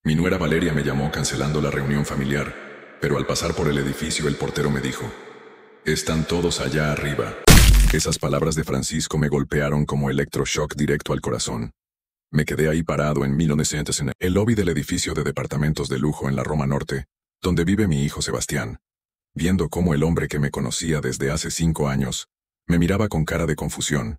Mi nuera Valeria me llamó cancelando la reunión familiar, pero al pasar por el edificio el portero me dijo: «Están todos allá arriba». Esas palabras de Francisco me golpearon como electroshock directo al corazón. Me quedé ahí parado en 1900 en el lobby del edificio de departamentos de lujo en la Roma Norte, donde vive mi hijo Sebastián, viendo cómo el hombre que me conocía desde hace 5 años me miraba con cara de confusión,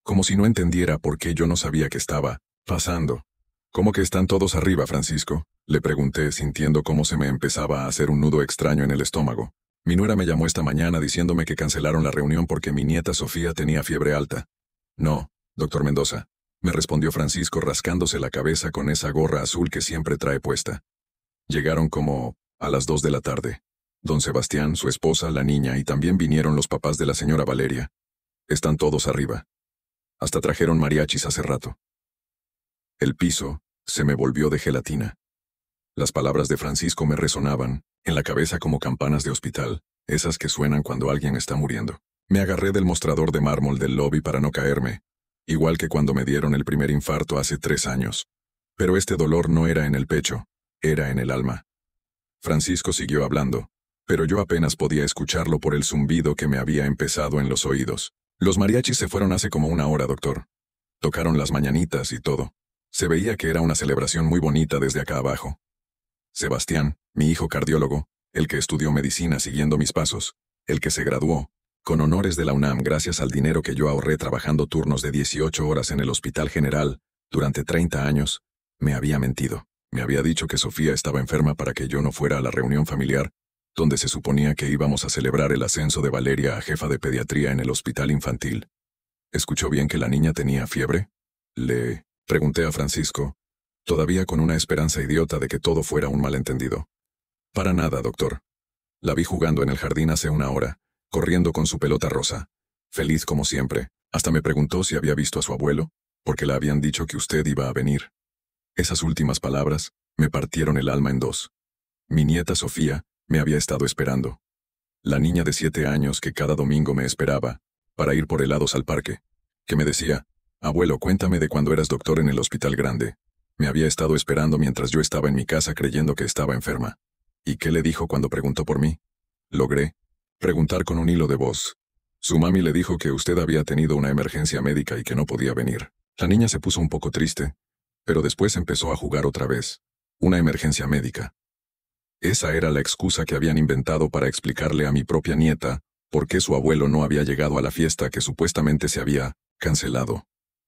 como si no entendiera por qué yo no sabía qué estaba pasando. «¿Cómo que están todos arriba, Francisco?», le pregunté, sintiendo cómo se me empezaba a hacer un nudo extraño en el estómago. Mi nuera me llamó esta mañana diciéndome que cancelaron la reunión porque mi nieta Sofía tenía fiebre alta. «No, doctor Mendoza», me respondió Francisco rascándose la cabeza con esa gorra azul que siempre trae puesta. Llegaron como a las 2 de la tarde. Don Sebastián, su esposa, la niña y también vinieron los papás de la señora Valeria. «Están todos arriba. Hasta trajeron mariachis hace rato». El piso se me volvió de gelatina. Las palabras de Francisco me resonaban en la cabeza como campanas de hospital, esas que suenan cuando alguien está muriendo. Me agarré del mostrador de mármol del lobby para no caerme, igual que cuando me dieron el primer infarto hace 3 años. Pero este dolor no era en el pecho, era en el alma. Francisco siguió hablando, pero yo apenas podía escucharlo por el zumbido que me había empezado en los oídos. «Los mariachis se fueron hace como 1 hora, doctor. Tocaron las mañanitas y todo. Se veía que era una celebración muy bonita desde acá abajo». Sebastián, mi hijo cardiólogo, el que estudió medicina siguiendo mis pasos, el que se graduó con honores de la UNAM gracias al dinero que yo ahorré trabajando turnos de 18 horas en el Hospital General durante 30 años, me había mentido. Me había dicho que Sofía estaba enferma para que yo no fuera a la reunión familiar, donde se suponía que íbamos a celebrar el ascenso de Valeria a jefa de pediatría en el hospital infantil. ¿Escuchó bien que la niña tenía fiebre?, le pregunté a Francisco, todavía con una esperanza idiota de que todo fuera un malentendido. «Para nada, doctor. La vi jugando en el jardín hace 1 hora, corriendo con su pelota rosa, feliz como siempre. Hasta me preguntó si había visto a su abuelo, porque le habían dicho que usted iba a venir». Esas últimas palabras me partieron el alma en 2. Mi nieta Sofía me había estado esperando. La niña de 7 años que cada domingo me esperaba para ir por helados al parque, que me decía: «Abuelo, cuéntame de cuando eras doctor en el hospital grande». Me había estado esperando mientras yo estaba en mi casa creyendo que estaba enferma. ¿Y qué le dijo cuando preguntó por mí? Logré preguntar con un hilo de voz. «Su mami le dijo que usted había tenido una emergencia médica y que no podía venir». La niña se puso un poco triste, pero después empezó a jugar otra vez. Una emergencia médica. Esa era la excusa que habían inventado para explicarle a mi propia nieta por qué su abuelo no había llegado a la fiesta que supuestamente se había cancelado.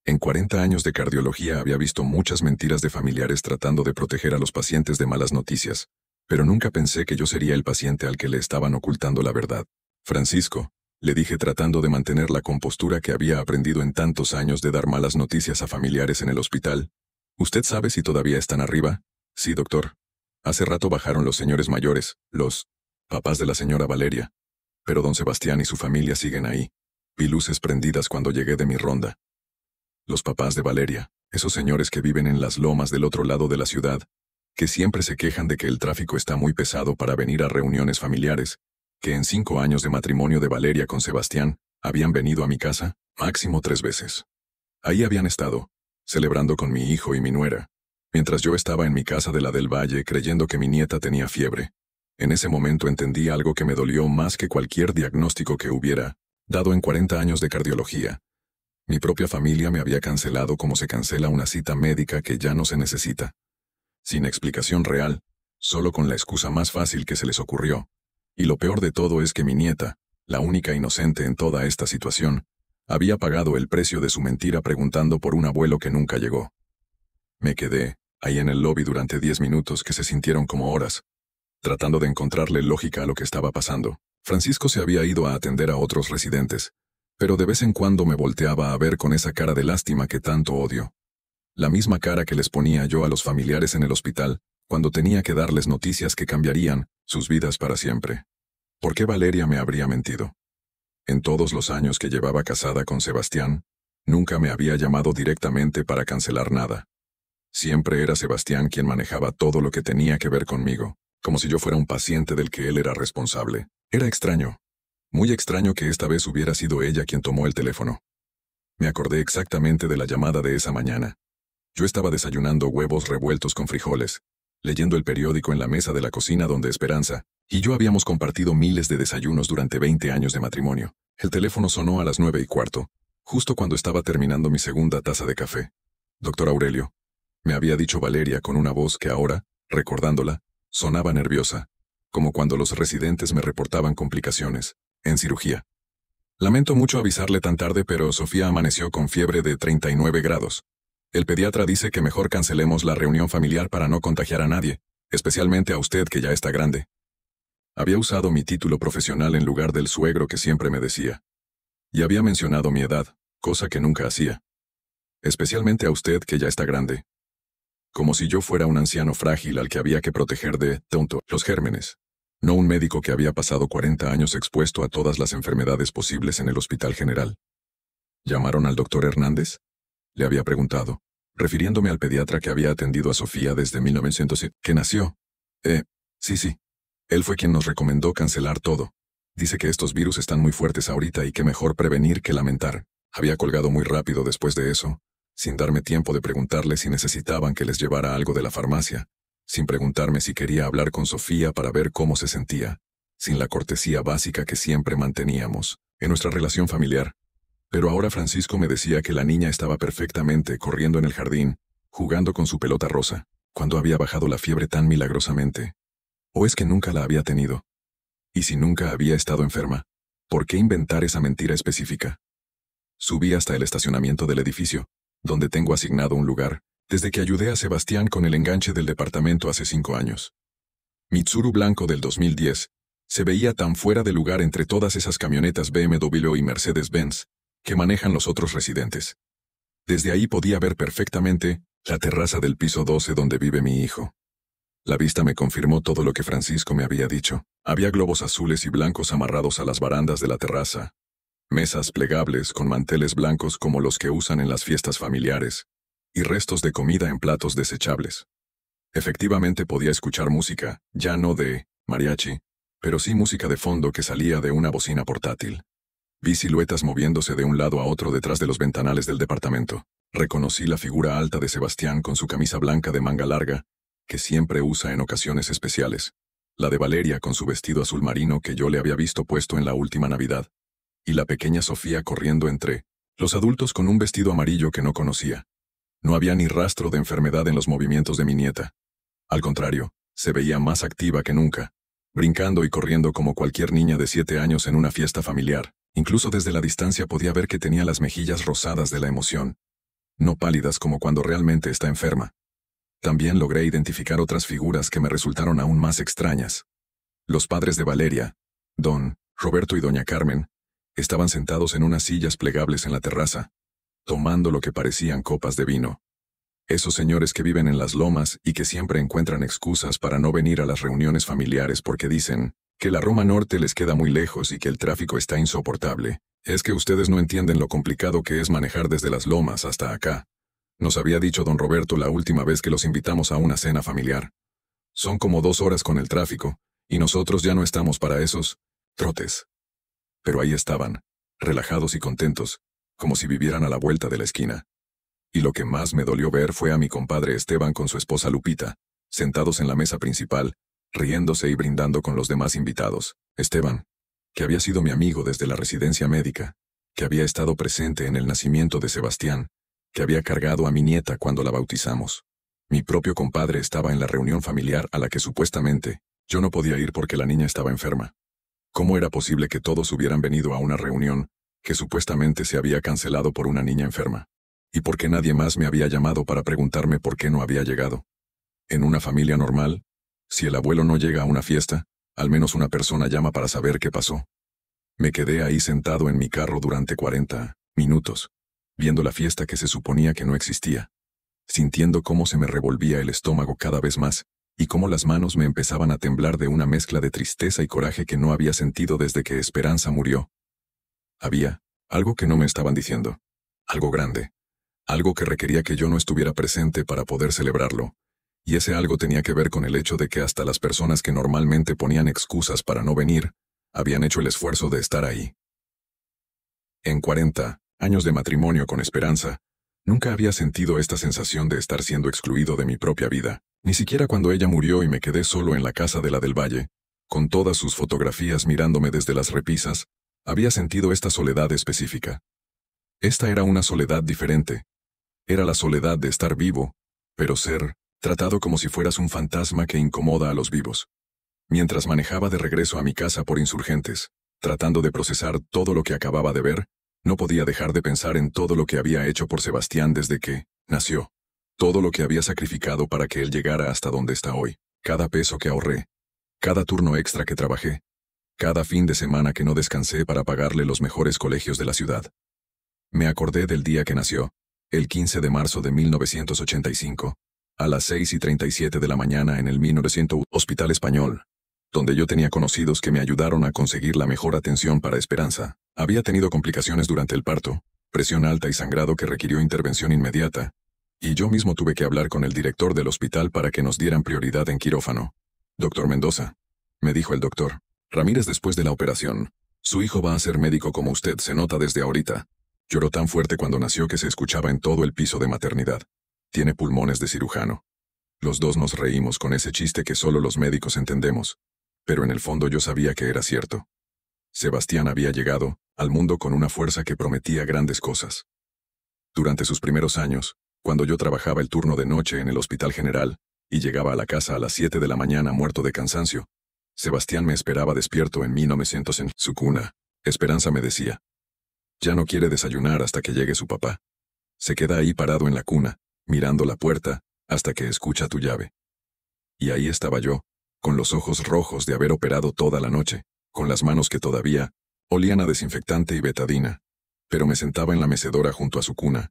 En 40 años de cardiología había visto muchas mentiras de familiares tratando de proteger a los pacientes de malas noticias, pero nunca pensé que yo sería el paciente al que le estaban ocultando la verdad. «Francisco», le dije tratando de mantener la compostura que había aprendido en tantos años de dar malas noticias a familiares en el hospital, «¿usted sabe si todavía están arriba?». «Sí, doctor. Hace rato bajaron los señores mayores, los papás de la señora Valeria. Pero don Sebastián y su familia siguen ahí. Vi luces prendidas cuando llegué de mi ronda». Los papás de Valeria, esos señores que viven en las lomas del otro lado de la ciudad, que siempre se quejan de que el tráfico está muy pesado para venir a reuniones familiares, que en 5 años de matrimonio de Valeria con Sebastián, habían venido a mi casa, máximo 3 veces. Ahí habían estado, celebrando con mi hijo y mi nuera, mientras yo estaba en mi casa de la del Valle creyendo que mi nieta tenía fiebre. En ese momento entendí algo que me dolió más que cualquier diagnóstico que hubiera dado en 40 años de cardiología. Mi propia familia me había cancelado como se cancela una cita médica que ya no se necesita. Sin explicación real, solo con la excusa más fácil que se les ocurrió. Y lo peor de todo es que mi nieta, la única inocente en toda esta situación, había pagado el precio de su mentira preguntando por un abuelo que nunca llegó. Me quedé ahí en el lobby durante 10 minutos que se sintieron como horas, tratando de encontrarle lógica a lo que estaba pasando. Francisco se había ido a atender a otros residentes, pero de vez en cuando me volteaba a ver con esa cara de lástima que tanto odio. La misma cara que les ponía yo a los familiares en el hospital, cuando tenía que darles noticias que cambiarían sus vidas para siempre. ¿Por qué Valeria me habría mentido? En todos los años que llevaba casada con Sebastián, nunca me había llamado directamente para cancelar nada. Siempre era Sebastián quien manejaba todo lo que tenía que ver conmigo, como si yo fuera un paciente del que él era responsable. Era extraño. Muy extraño que esta vez hubiera sido ella quien tomó el teléfono. Me acordé exactamente de la llamada de esa mañana. Yo estaba desayunando huevos revueltos con frijoles, leyendo el periódico en la mesa de la cocina donde Esperanza y yo habíamos compartido miles de desayunos durante 20 años de matrimonio. El teléfono sonó a las 9:15, justo cuando estaba terminando mi segunda taza de café. «Doctor Aurelio», me había dicho Valeria con una voz que ahora, recordándola, sonaba nerviosa, como cuando los residentes me reportaban complicaciones, en cirugía. «Lamento mucho avisarle tan tarde, pero Sofía amaneció con fiebre de 39 grados. El pediatra dice que mejor cancelemos la reunión familiar para no contagiar a nadie, especialmente a usted que ya está grande». Había usado mi título profesional en lugar del suegro que siempre me decía. Y había mencionado mi edad, cosa que nunca hacía. «Especialmente a usted que ya está grande». Como si yo fuera un anciano frágil al que había que proteger de, tonto, los gérmenes. No un médico que había pasado 40 años expuesto a todas las enfermedades posibles en el Hospital General. «¿Llamaron al doctor Hernández?», le había preguntado, refiriéndome al pediatra que había atendido a Sofía desde 1907, que nació. Sí. Él fue quien nos recomendó cancelar todo. Dice que estos virus están muy fuertes ahorita y que mejor prevenir que lamentar. Había colgado muy rápido después de eso, sin darme tiempo de preguntarle si necesitaban que les llevara algo de la farmacia, sin preguntarme si quería hablar con Sofía para ver cómo se sentía, sin la cortesía básica que siempre manteníamos en nuestra relación familiar. Pero ahora Francisco me decía que la niña estaba perfectamente corriendo en el jardín, jugando con su pelota rosa, cuando había bajado la fiebre tan milagrosamente. ¿O es que nunca la había tenido? Y si nunca había estado enferma, ¿por qué inventar esa mentira específica? Subí hasta el estacionamiento del edificio, donde tengo asignado un lugar, desde que ayudé a Sebastián con el enganche del departamento hace 5 años. Mitsuru blanco del 2010 se veía tan fuera de lugar entre todas esas camionetas BMW y Mercedes-Benz que manejan los otros residentes. Desde ahí podía ver perfectamente la terraza del piso 12 donde vive mi hijo. La vista me confirmó todo lo que Francisco me había dicho. Había globos azules y blancos amarrados a las barandas de la terraza, mesas plegables con manteles blancos como los que usan en las fiestas familiares, y restos de comida en platos desechables. Efectivamente podía escuchar música, ya no de mariachi, pero sí música de fondo que salía de una bocina portátil. Vi siluetas moviéndose de un lado a otro detrás de los ventanales del departamento. Reconocí la figura alta de Sebastián con su camisa blanca de manga larga, que siempre usa en ocasiones especiales, la de Valeria con su vestido azul marino que yo le había visto puesto en la última Navidad, y la pequeña Sofía corriendo entre los adultos con un vestido amarillo que no conocía. No había ni rastro de enfermedad en los movimientos de mi nieta. Al contrario, se veía más activa que nunca, brincando y corriendo como cualquier niña de 7 años en una fiesta familiar. Incluso desde la distancia podía ver que tenía las mejillas rosadas de la emoción, no pálidas como cuando realmente está enferma. También logré identificar otras figuras que me resultaron aún más extrañas. Los padres de Valeria, don Roberto y doña Carmen, estaban sentados en unas sillas plegables en la terraza, tomando lo que parecían copas de vino. Esos señores que viven en las lomas y que siempre encuentran excusas para no venir a las reuniones familiares porque dicen que la Roma Norte les queda muy lejos y que el tráfico está insoportable. Es que ustedes no entienden lo complicado que es manejar desde las lomas hasta acá. Nos había dicho don Roberto la última vez que los invitamos a una cena familiar. Son como 2 horas con el tráfico, y nosotros ya no estamos para esos trotes. Pero ahí estaban, relajados y contentos, como si vivieran a la vuelta de la esquina. Y lo que más me dolió ver fue a mi compadre Esteban con su esposa Lupita, sentados en la mesa principal, riéndose y brindando con los demás invitados. Esteban, que había sido mi amigo desde la residencia médica, que había estado presente en el nacimiento de Sebastián, que había cargado a mi nieta cuando la bautizamos. Mi propio compadre estaba en la reunión familiar a la que supuestamente yo no podía ir porque la niña estaba enferma. ¿Cómo era posible que todos hubieran venido a una reunión que supuestamente se había cancelado por una niña enferma? ¿Y por qué nadie más me había llamado para preguntarme por qué no había llegado? En una familia normal, si el abuelo no llega a una fiesta, al menos una persona llama para saber qué pasó. Me quedé ahí sentado en mi carro durante 40 minutos, viendo la fiesta que se suponía que no existía, sintiendo cómo se me revolvía el estómago cada vez más, y cómo las manos me empezaban a temblar de una mezcla de tristeza y coraje que no había sentido desde que Esperanza murió. Había algo que no me estaban diciendo, algo grande, algo que requería que yo no estuviera presente para poder celebrarlo, y ese algo tenía que ver con el hecho de que hasta las personas que normalmente ponían excusas para no venir, habían hecho el esfuerzo de estar ahí. En 40 años de matrimonio con Esperanza, nunca había sentido esta sensación de estar siendo excluido de mi propia vida, Ni siquiera cuando ella murió y me quedé solo en la casa de la del Valle, con todas sus fotografías mirándome desde las repisas, había sentido esta soledad específica. Esta era una soledad diferente. Era la soledad de estar vivo, pero ser tratado como si fueras un fantasma que incomoda a los vivos. Mientras manejaba de regreso a mi casa por Insurgentes, tratando de procesar todo lo que acababa de ver, no podía dejar de pensar en todo lo que había hecho por Sebastián desde que nació. Todo lo que había sacrificado para que él llegara hasta donde está hoy. Cada peso que ahorré. Cada turno extra que trabajé. Cada fin de semana que no descansé para pagarle los mejores colegios de la ciudad. Me acordé del día que nació, el 15 de marzo de 1985, a las 6:37 de la mañana en el 1900 Hospital Español, donde yo tenía conocidos que me ayudaron a conseguir la mejor atención para Esperanza. Había tenido complicaciones durante el parto, presión alta y sangrado que requirió intervención inmediata, y yo mismo tuve que hablar con el director del hospital para que nos dieran prioridad en quirófano. Doctor Mendoza, me dijo el doctor Ramírez después de la operación, su hijo va a ser médico como usted, se nota desde ahorita. Lloró tan fuerte cuando nació que se escuchaba en todo el piso de maternidad. Tiene pulmones de cirujano. Los dos nos reímos con ese chiste que solo los médicos entendemos, pero en el fondo yo sabía que era cierto. Sebastián había llegado al mundo con una fuerza que prometía grandes cosas. Durante sus primeros años, cuando yo trabajaba el turno de noche en el Hospital General, y llegaba a la casa a las 7 de la mañana muerto de cansancio, Sebastián me esperaba despierto en 1900 en su cuna. Esperanza me decía, ya no quiere desayunar hasta que llegue su papá. Se queda ahí parado en la cuna, mirando la puerta, hasta que escucha tu llave. Y ahí estaba yo, con los ojos rojos de haber operado toda la noche, con las manos que todavía olían a desinfectante y betadina, pero me sentaba en la mecedora junto a su cuna,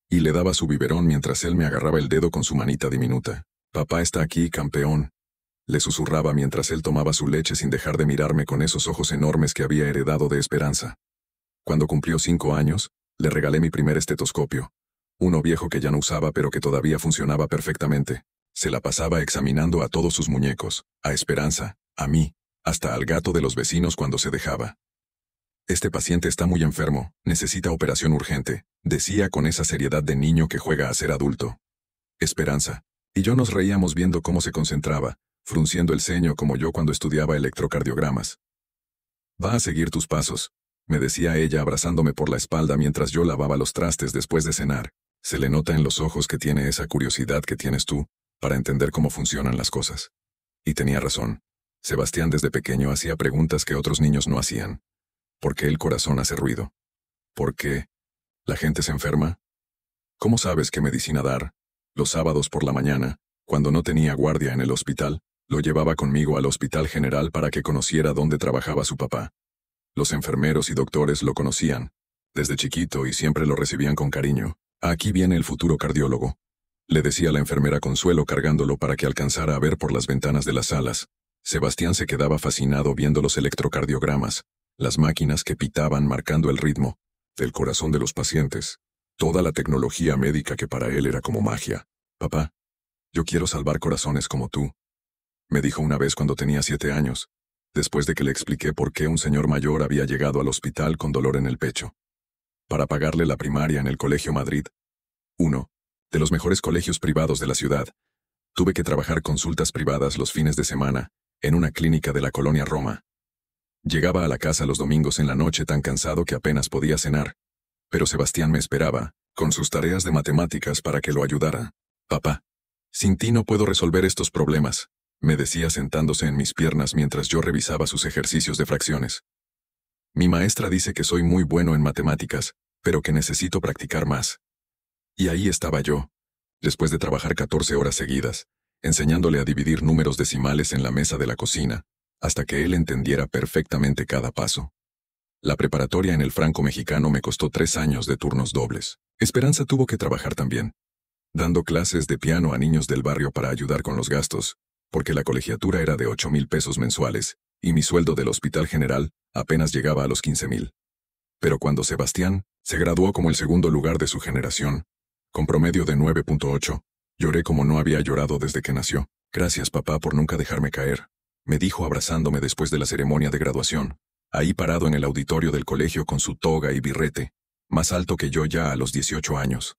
y le daba su biberón mientras él me agarraba el dedo con su manita diminuta. Papá está aquí, campeón. Le susurraba mientras él tomaba su leche sin dejar de mirarme con esos ojos enormes que había heredado de Esperanza. Cuando cumplió 5 años, le regalé mi primer estetoscopio. Uno viejo que ya no usaba pero que todavía funcionaba perfectamente. Se la pasaba examinando a todos sus muñecos, a Esperanza, a mí, hasta al gato de los vecinos cuando se dejaba. Este paciente está muy enfermo, necesita operación urgente, decía con esa seriedad de niño que juega a ser adulto. Esperanza y yo nos reíamos viendo cómo se concentraba, frunciendo el ceño como yo cuando estudiaba electrocardiogramas. Va a seguir tus pasos, me decía ella abrazándome por la espalda mientras yo lavaba los trastes después de cenar. Se le nota en los ojos que tiene esa curiosidad que tienes tú, para entender cómo funcionan las cosas. Y tenía razón. Sebastián desde pequeño hacía preguntas que otros niños no hacían. ¿Por qué el corazón hace ruido? ¿Por qué la gente se enferma? ¿Cómo sabes qué medicina dar? Los sábados por la mañana, cuando no tenía guardia en el hospital, lo llevaba conmigo al Hospital General para que conociera dónde trabajaba su papá. Los enfermeros y doctores lo conocían, desde chiquito y siempre lo recibían con cariño. Aquí viene el futuro cardiólogo, le decía la enfermera Consuelo cargándolo para que alcanzara a ver por las ventanas de las salas. Sebastián se quedaba fascinado viendo los electrocardiogramas, las máquinas que pitaban marcando el ritmo del corazón de los pacientes, toda la tecnología médica que para él era como magia. Papá, yo quiero salvar corazones como tú, me dijo una vez cuando tenía 7 años, después de que le expliqué por qué un señor mayor había llegado al hospital con dolor en el pecho. Para pagarle la primaria en el Colegio Madrid, uno de los mejores colegios privados de la ciudad, tuve que trabajar consultas privadas los fines de semana, en una clínica de la colonia Roma. Llegaba a la casa los domingos en la noche tan cansado que apenas podía cenar, pero Sebastián me esperaba, con sus tareas de matemáticas para que lo ayudara. Papá, sin ti no puedo resolver estos problemas, me decía sentándose en mis piernas mientras yo revisaba sus ejercicios de fracciones. Mi maestra dice que soy muy bueno en matemáticas, pero que necesito practicar más. Y ahí estaba yo, después de trabajar 14 horas seguidas, enseñándole a dividir números decimales en la mesa de la cocina, hasta que él entendiera perfectamente cada paso. La preparatoria en el Franco Mexicano me costó 3 años de turnos dobles. Esperanza tuvo que trabajar también, dando clases de piano a niños del barrio para ayudar con los gastos, porque la colegiatura era de 8,000 pesos mensuales, y mi sueldo del Hospital General apenas llegaba a los 15,000. Pero cuando Sebastián se graduó como el segundo lugar de su generación, con promedio de 9.8, lloré como no había llorado desde que nació. Gracias, papá, por nunca dejarme caer, me dijo abrazándome después de la ceremonia de graduación, ahí parado en el auditorio del colegio con su toga y birrete, más alto que yo ya a los 18 años.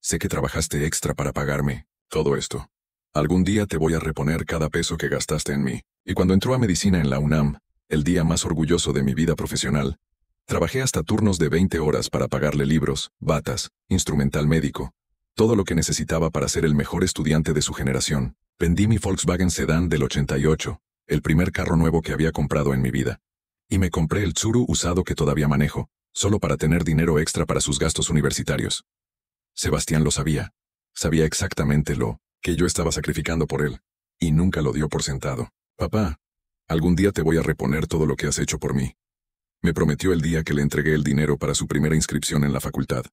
Sé que trabajaste extra para pagarme todo esto. Algún día te voy a reponer cada peso que gastaste en mí. Y cuando entró a medicina en la UNAM, el día más orgulloso de mi vida profesional, trabajé hasta turnos de 20 horas para pagarle libros, batas, instrumental médico, todo lo que necesitaba para ser el mejor estudiante de su generación. Vendí mi Volkswagen Sedán del 88, el primer carro nuevo que había comprado en mi vida. Y me compré el Tsuru usado que todavía manejo, solo para tener dinero extra para sus gastos universitarios. Sebastián lo sabía. Sabía exactamente lo que yo estaba sacrificando por él, y nunca lo dio por sentado. Papá, algún día te voy a reponer todo lo que has hecho por mí. Me prometió el día que le entregué el dinero para su primera inscripción en la facultad.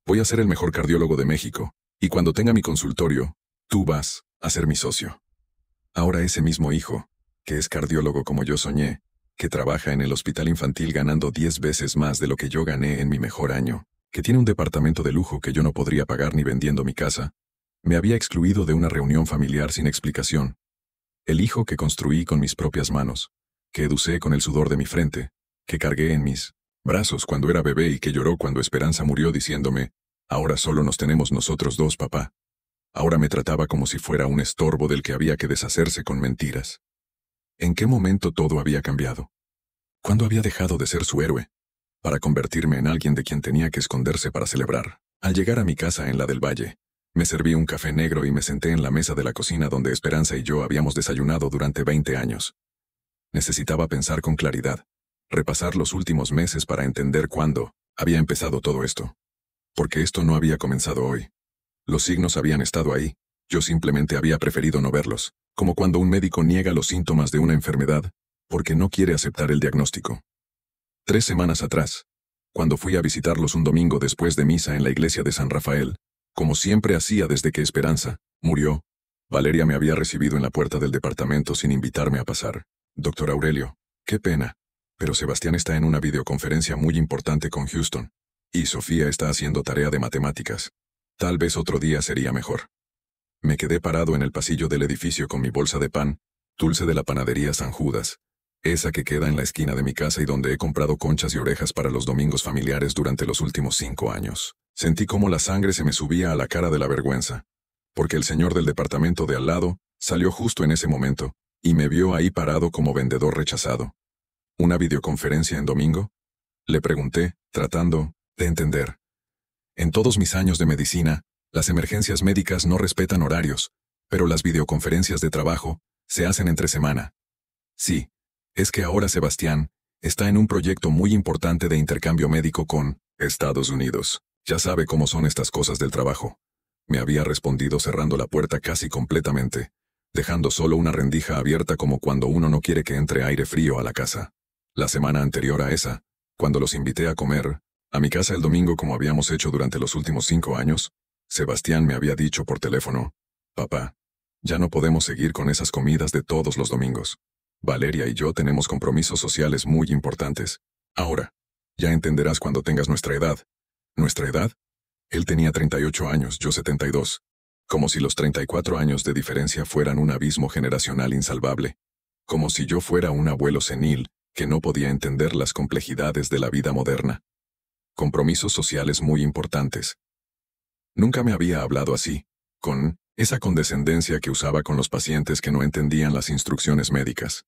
Voy a ser el mejor cardiólogo de México, y cuando tenga mi consultorio, tú vas a ser mi socio. Ahora ese mismo hijo, que es cardiólogo como yo soñé, que trabaja en el hospital infantil ganando 10 veces más de lo que yo gané en mi mejor año, que tiene un departamento de lujo que yo no podría pagar ni vendiendo mi casa, me había excluido de una reunión familiar sin explicación. El hijo que construí con mis propias manos, que educé con el sudor de mi frente, que cargué en mis brazos cuando era bebé y que lloró cuando Esperanza murió diciéndome, ahora solo nos tenemos nosotros dos, papá. Ahora me trataba como si fuera un estorbo del que había que deshacerse con mentiras. ¿En qué momento todo había cambiado? ¿Cuándo había dejado de ser su héroe? Para convertirme en alguien de quien tenía que esconderse para celebrar. Al llegar a mi casa en la del Valle, me serví un café negro y me senté en la mesa de la cocina donde Esperanza y yo habíamos desayunado durante 20 años. Necesitaba pensar con claridad, repasar los últimos meses para entender cuándo había empezado todo esto. Porque esto no había comenzado hoy. Los signos habían estado ahí, yo simplemente había preferido no verlos, como cuando un médico niega los síntomas de una enfermedad, porque no quiere aceptar el diagnóstico. 3 semanas atrás, cuando fui a visitarlos un domingo después de misa en la iglesia de San Rafael, como siempre hacía desde que Esperanza murió, Valeria me había recibido en la puerta del departamento sin invitarme a pasar. Doctor Aurelio, qué pena, pero Sebastián está en una videoconferencia muy importante con Houston, y Sofía está haciendo tarea de matemáticas. Tal vez otro día sería mejor. Me quedé parado en el pasillo del edificio con mi bolsa de pan, dulce de la panadería San Judas, esa que queda en la esquina de mi casa y donde he comprado conchas y orejas para los domingos familiares durante los últimos 5 años. Sentí cómo la sangre se me subía a la cara de la vergüenza, porque el señor del departamento de al lado salió justo en ese momento, y me vio ahí parado como vendedor rechazado. ¿Una videoconferencia en domingo? Le pregunté, tratando de entender. En todos mis años de medicina, las emergencias médicas no respetan horarios, pero las videoconferencias de trabajo se hacen entre semana. Sí, es que ahora Sebastián está en un proyecto muy importante de intercambio médico con Estados Unidos. Ya sabe cómo son estas cosas del trabajo. Me había respondido cerrando la puerta casi completamente, dejando solo una rendija abierta como cuando uno no quiere que entre aire frío a la casa. La semana anterior a esa, cuando los invité a comer, a mi casa el domingo como habíamos hecho durante los últimos 5 años, Sebastián me había dicho por teléfono, papá, ya no podemos seguir con esas comidas de todos los domingos. Valeria y yo tenemos compromisos sociales muy importantes. Ahora, ya entenderás cuando tengas nuestra edad. ¿Nuestra edad? Él tenía 38 años, yo 72. Como si los 34 años de diferencia fueran un abismo generacional insalvable. Como si yo fuera un abuelo senil que no podía entender las complejidades de la vida moderna. Compromisos sociales muy importantes. Nunca me había hablado así, con esa condescendencia que usaba con los pacientes que no entendían las instrucciones médicas.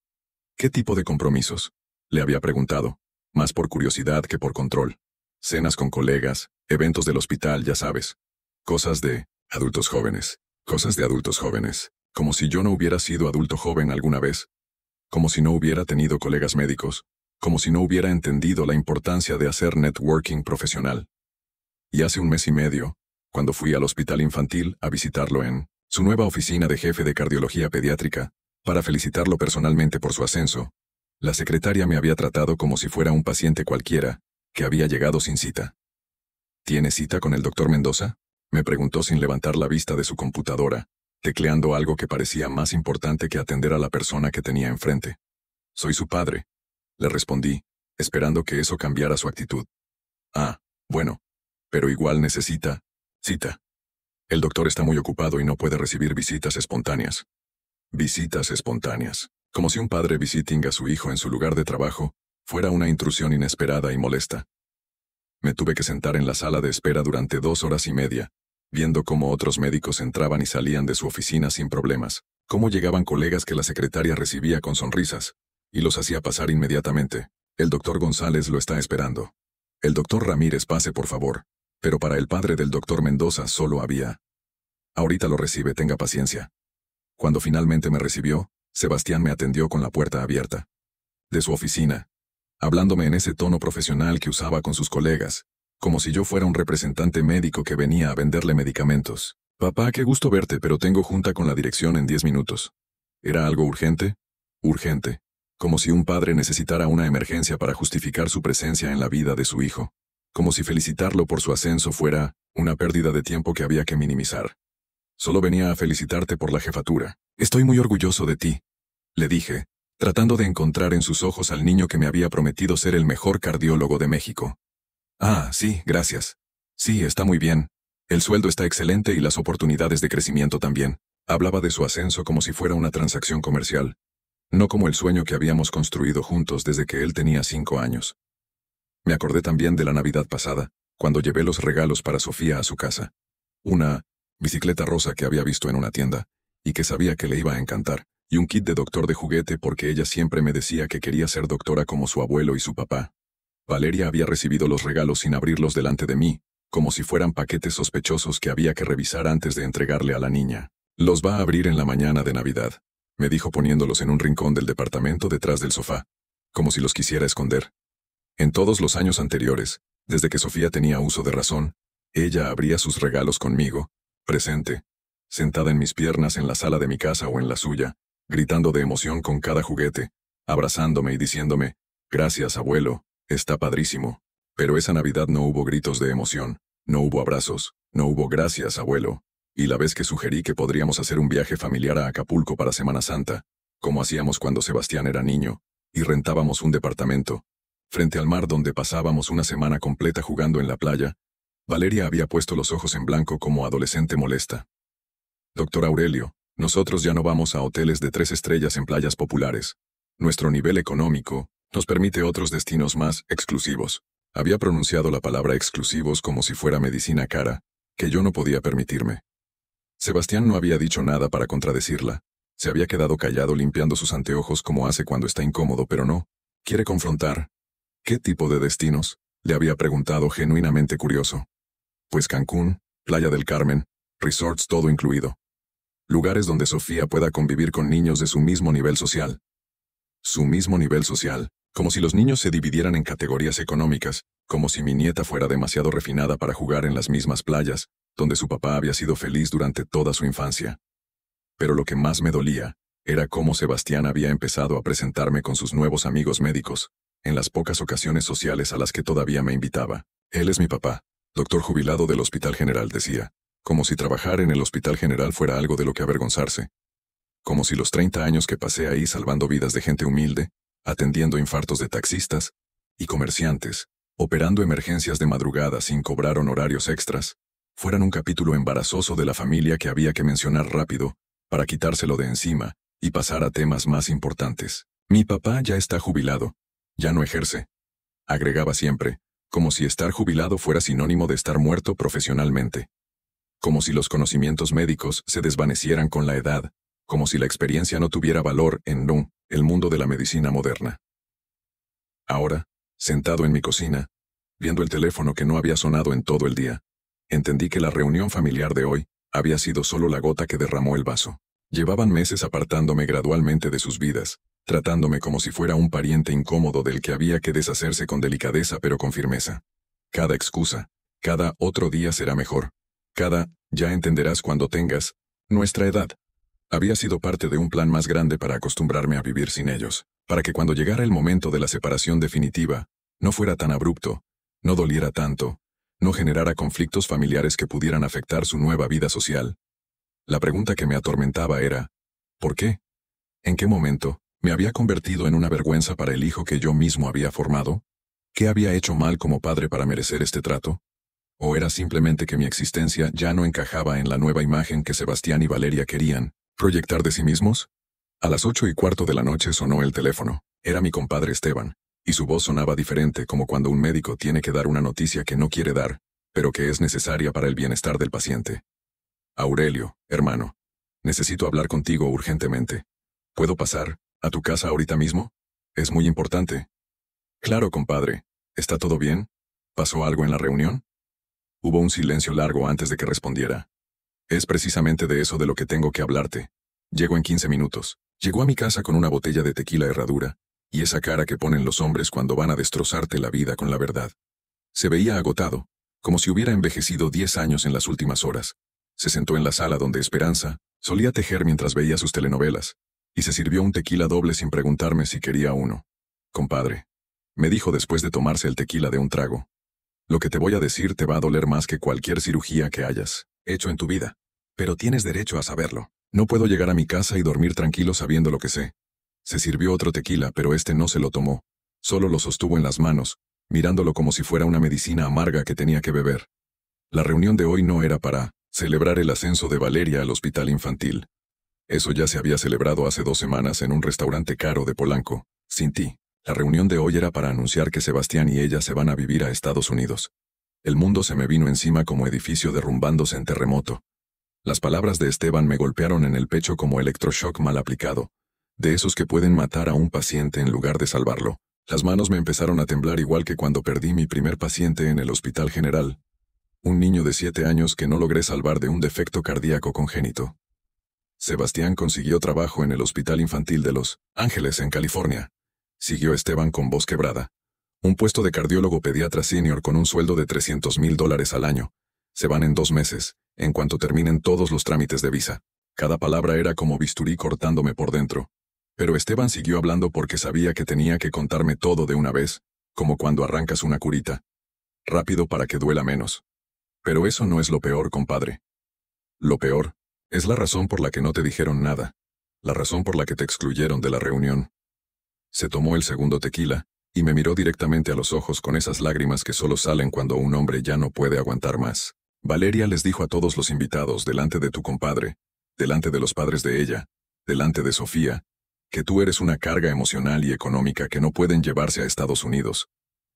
¿Qué tipo de compromisos? Le había preguntado, más por curiosidad que por control. Cenas con colegas, eventos del hospital, ya sabes. Cosas de adultos jóvenes. Cosas de adultos jóvenes. Como si yo no hubiera sido adulto joven alguna vez. Como si no hubiera tenido colegas médicos. Como si no hubiera entendido la importancia de hacer networking profesional. Y hace 1 mes y medio, cuando fui al hospital infantil a visitarlo en su nueva oficina de jefe de cardiología pediátrica, para felicitarlo personalmente por su ascenso, la secretaria me había tratado como si fuera un paciente cualquiera, que había llegado sin cita. ¿Tiene cita con el doctor Mendoza? Me preguntó sin levantar la vista de su computadora, tecleando algo que parecía más importante que atender a la persona que tenía enfrente. Soy su padre, le respondí, esperando que eso cambiara su actitud. Ah, bueno, pero igual necesita cita. El doctor está muy ocupado y no puede recibir visitas espontáneas. Visitas espontáneas. Como si un padre visiting a su hijo en su lugar de trabajo fuera una intrusión inesperada y molesta. Me tuve que sentar en la sala de espera durante 2 horas y media, viendo cómo otros médicos entraban y salían de su oficina sin problemas, cómo llegaban colegas que la secretaria recibía con sonrisas, y los hacía pasar inmediatamente. El doctor González lo está esperando. El doctor Ramírez, pase por favor. Pero para el padre del doctor Mendoza solo había. Ahorita lo recibe, tenga paciencia. Cuando finalmente me recibió, Sebastián me atendió con la puerta abierta de su oficina, hablándome en ese tono profesional que usaba con sus colegas, como si yo fuera un representante médico que venía a venderle medicamentos. Papá, qué gusto verte, pero tengo junta con la dirección en 10 minutos. ¿Era algo urgente? Urgente. Como si un padre necesitara una emergencia para justificar su presencia en la vida de su hijo. Como si felicitarlo por su ascenso fuera una pérdida de tiempo que había que minimizar. Solo venía a felicitarte por la jefatura. Estoy muy orgulloso de ti, le dije, tratando de encontrar en sus ojos al niño que me había prometido ser el mejor cardiólogo de México. Ah, sí, gracias. Sí, está muy bien. El sueldo está excelente y las oportunidades de crecimiento también. Hablaba de su ascenso como si fuera una transacción comercial, no como el sueño que habíamos construido juntos desde que él tenía 5 años. Me acordé también de la Navidad pasada, cuando llevé los regalos para Sofía a su casa. Una bicicleta rosa que había visto en una tienda, y que sabía que le iba a encantar, y un kit de doctor de juguete porque ella siempre me decía que quería ser doctora como su abuelo y su papá. Valeria había recibido los regalos sin abrirlos delante de mí, como si fueran paquetes sospechosos que había que revisar antes de entregarle a la niña. Los va a abrir en la mañana de Navidad, me dijo poniéndolos en un rincón del departamento detrás del sofá, como si los quisiera esconder. En todos los años anteriores, desde que Sofía tenía uso de razón, ella abría sus regalos conmigo, presente, sentada en mis piernas en la sala de mi casa o en la suya, gritando de emoción con cada juguete, abrazándome y diciéndome, gracias, abuelo, está padrísimo. Pero esa Navidad no hubo gritos de emoción, no hubo abrazos, no hubo gracias, abuelo. Y la vez que sugerí que podríamos hacer un viaje familiar a Acapulco para Semana Santa, como hacíamos cuando Sebastián era niño, y rentábamos un departamento, frente al mar donde pasábamos una semana completa jugando en la playa, Valeria había puesto los ojos en blanco como adolescente molesta. Doctor Aurelio, nosotros ya no vamos a hoteles de 3 estrellas en playas populares. Nuestro nivel económico nos permite otros destinos más exclusivos. Había pronunciado la palabra exclusivos como si fuera medicina cara, que yo no podía permitirme. Sebastián no había dicho nada para contradecirla. Se había quedado callado limpiando sus anteojos como hace cuando está incómodo, pero no. ¿Quiere confrontar? ¿Qué tipo de destinos? Le había preguntado genuinamente curioso. Pues Cancún, Playa del Carmen, resorts todo incluido. Lugares donde Sofía pueda convivir con niños de su mismo nivel social. Su mismo nivel social, como si los niños se dividieran en categorías económicas, como si mi nieta fuera demasiado refinada para jugar en las mismas playas, donde su papá había sido feliz durante toda su infancia. Pero lo que más me dolía era cómo Sebastián había empezado a presentarme con sus nuevos amigos médicos, en las pocas ocasiones sociales a las que todavía me invitaba. Él es mi papá, doctor jubilado del Hospital General, decía, como si trabajar en el Hospital General fuera algo de lo que avergonzarse. Como si los 30 años que pasé ahí salvando vidas de gente humilde, atendiendo infartos de taxistas y comerciantes, operando emergencias de madrugada sin cobrar honorarios extras, fueran un capítulo embarazoso de la familia que había que mencionar rápido, para quitárselo de encima y pasar a temas más importantes. Mi papá ya está jubilado, ya no ejerce, agregaba siempre, como si estar jubilado fuera sinónimo de estar muerto profesionalmente. Como si los conocimientos médicos se desvanecieran con la edad, como si la experiencia no tuviera valor en el mundo de la medicina moderna. Ahora, sentado en mi cocina, viendo el teléfono que no había sonado en todo el día, entendí que la reunión familiar de hoy había sido solo la gota que derramó el vaso. Llevaban meses apartándome gradualmente de sus vidas, tratándome como si fuera un pariente incómodo del que había que deshacerse con delicadeza pero con firmeza. Cada excusa, cada otro día será mejor, cada ya entenderás cuando tengas nuestra edad. Había sido parte de un plan más grande para acostumbrarme a vivir sin ellos, para que cuando llegara el momento de la separación definitiva, no fuera tan abrupto, no doliera tanto, no generara conflictos familiares que pudieran afectar su nueva vida social. La pregunta que me atormentaba era, ¿por qué? ¿En qué momento me había convertido en una vergüenza para el hijo que yo mismo había formado? ¿Qué había hecho mal como padre para merecer este trato? ¿O era simplemente que mi existencia ya no encajaba en la nueva imagen que Sebastián y Valeria querían proyectar de sí mismos? A las 8:15 de la noche sonó el teléfono. Era mi compadre Esteban, y su voz sonaba diferente como cuando un médico tiene que dar una noticia que no quiere dar, pero que es necesaria para el bienestar del paciente. Aurelio, hermano, necesito hablar contigo urgentemente. ¿Puedo pasar a tu casa ahorita mismo? Es muy importante. Claro, compadre. ¿Está todo bien? ¿Pasó algo en la reunión? Hubo un silencio largo antes de que respondiera. Es precisamente de eso de lo que tengo que hablarte. Llego en 15 minutos. Llegó a mi casa con una botella de tequila herradura, y esa cara que ponen los hombres cuando van a destrozarte la vida con la verdad. Se veía agotado, como si hubiera envejecido 10 años en las últimas horas. Se sentó en la sala donde Esperanza solía tejer mientras veía sus telenovelas, y se sirvió un tequila doble sin preguntarme si quería uno. Compadre, me dijo después de tomarse el tequila de un trago. Lo que te voy a decir te va a doler más que cualquier cirugía que hayas hecho en tu vida. Pero tienes derecho a saberlo. No puedo llegar a mi casa y dormir tranquilo sabiendo lo que sé. Se sirvió otro tequila, pero este no se lo tomó. Solo lo sostuvo en las manos, mirándolo como si fuera una medicina amarga que tenía que beber. La reunión de hoy no era para celebrar el ascenso de Valeria al hospital infantil. Eso ya se había celebrado hace 2 semanas en un restaurante caro de Polanco, sin ti. La reunión de hoy era para anunciar que Sebastián y ella se van a vivir a Estados Unidos. El mundo se me vino encima como edificio derrumbándose en terremoto. Las palabras de Esteban me golpearon en el pecho como electroshock mal aplicado, de esos que pueden matar a un paciente en lugar de salvarlo. Las manos me empezaron a temblar igual que cuando perdí mi primer paciente en el Hospital General. Un niño de 7 años que no logré salvar de un defecto cardíaco congénito. Sebastián consiguió trabajo en el Hospital Infantil de Los Ángeles, en California. Siguió Esteban con voz quebrada. Un puesto de cardiólogo pediatra senior con un sueldo de $300,000 al año. Se van en 2 meses, en cuanto terminen todos los trámites de visa. Cada palabra era como bisturí cortándome por dentro. Pero Esteban siguió hablando porque sabía que tenía que contarme todo de una vez, como cuando arrancas una curita. Rápido para que duela menos. Pero eso no es lo peor, compadre. Lo peor es la razón por la que no te dijeron nada. La razón por la que te excluyeron de la reunión. Se tomó el segundo tequila, y me miró directamente a los ojos con esas lágrimas que solo salen cuando un hombre ya no puede aguantar más. Valeria les dijo a todos los invitados delante de tu compadre, delante de los padres de ella, delante de Sofía, que tú eres una carga emocional y económica que no pueden llevarse a Estados Unidos,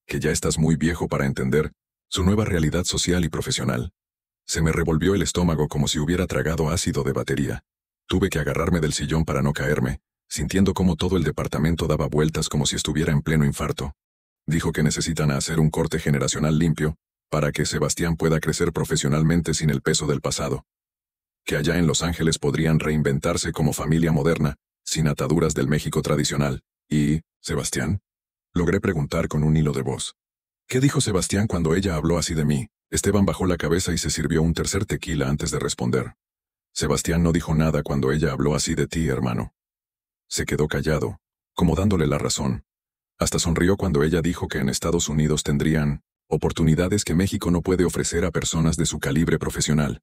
que ya estás muy viejo para entender su nueva realidad social y profesional. Se me revolvió el estómago como si hubiera tragado ácido de batería. Tuve que agarrarme del sillón para no caerme, sintiendo cómo todo el departamento daba vueltas como si estuviera en pleno infarto. Dijo que necesitan hacer un corte generacional limpio, para que Sebastián pueda crecer profesionalmente sin el peso del pasado. Que allá en Los Ángeles podrían reinventarse como familia moderna, sin ataduras del México tradicional. ¿Y, Sebastián? Logré preguntar con un hilo de voz. ¿Qué dijo Sebastián cuando ella habló así de mí? Esteban bajó la cabeza y se sirvió un tercer tequila antes de responder. Sebastián no dijo nada cuando ella habló así de ti, hermano. Se quedó callado, como dándole la razón. Hasta sonrió cuando ella dijo que en Estados Unidos tendrían oportunidades que México no puede ofrecer a personas de su calibre profesional.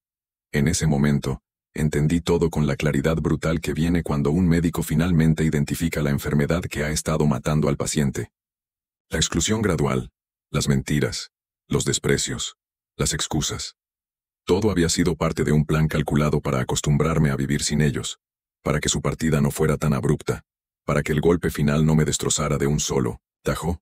En ese momento, entendí todo con la claridad brutal que viene cuando un médico finalmente identifica la enfermedad que ha estado matando al paciente. La exclusión gradual, las mentiras, los desprecios, las excusas. Todo había sido parte de un plan calculado para acostumbrarme a vivir sin ellos, para que su partida no fuera tan abrupta, para que el golpe final no me destrozara de un solo tajo.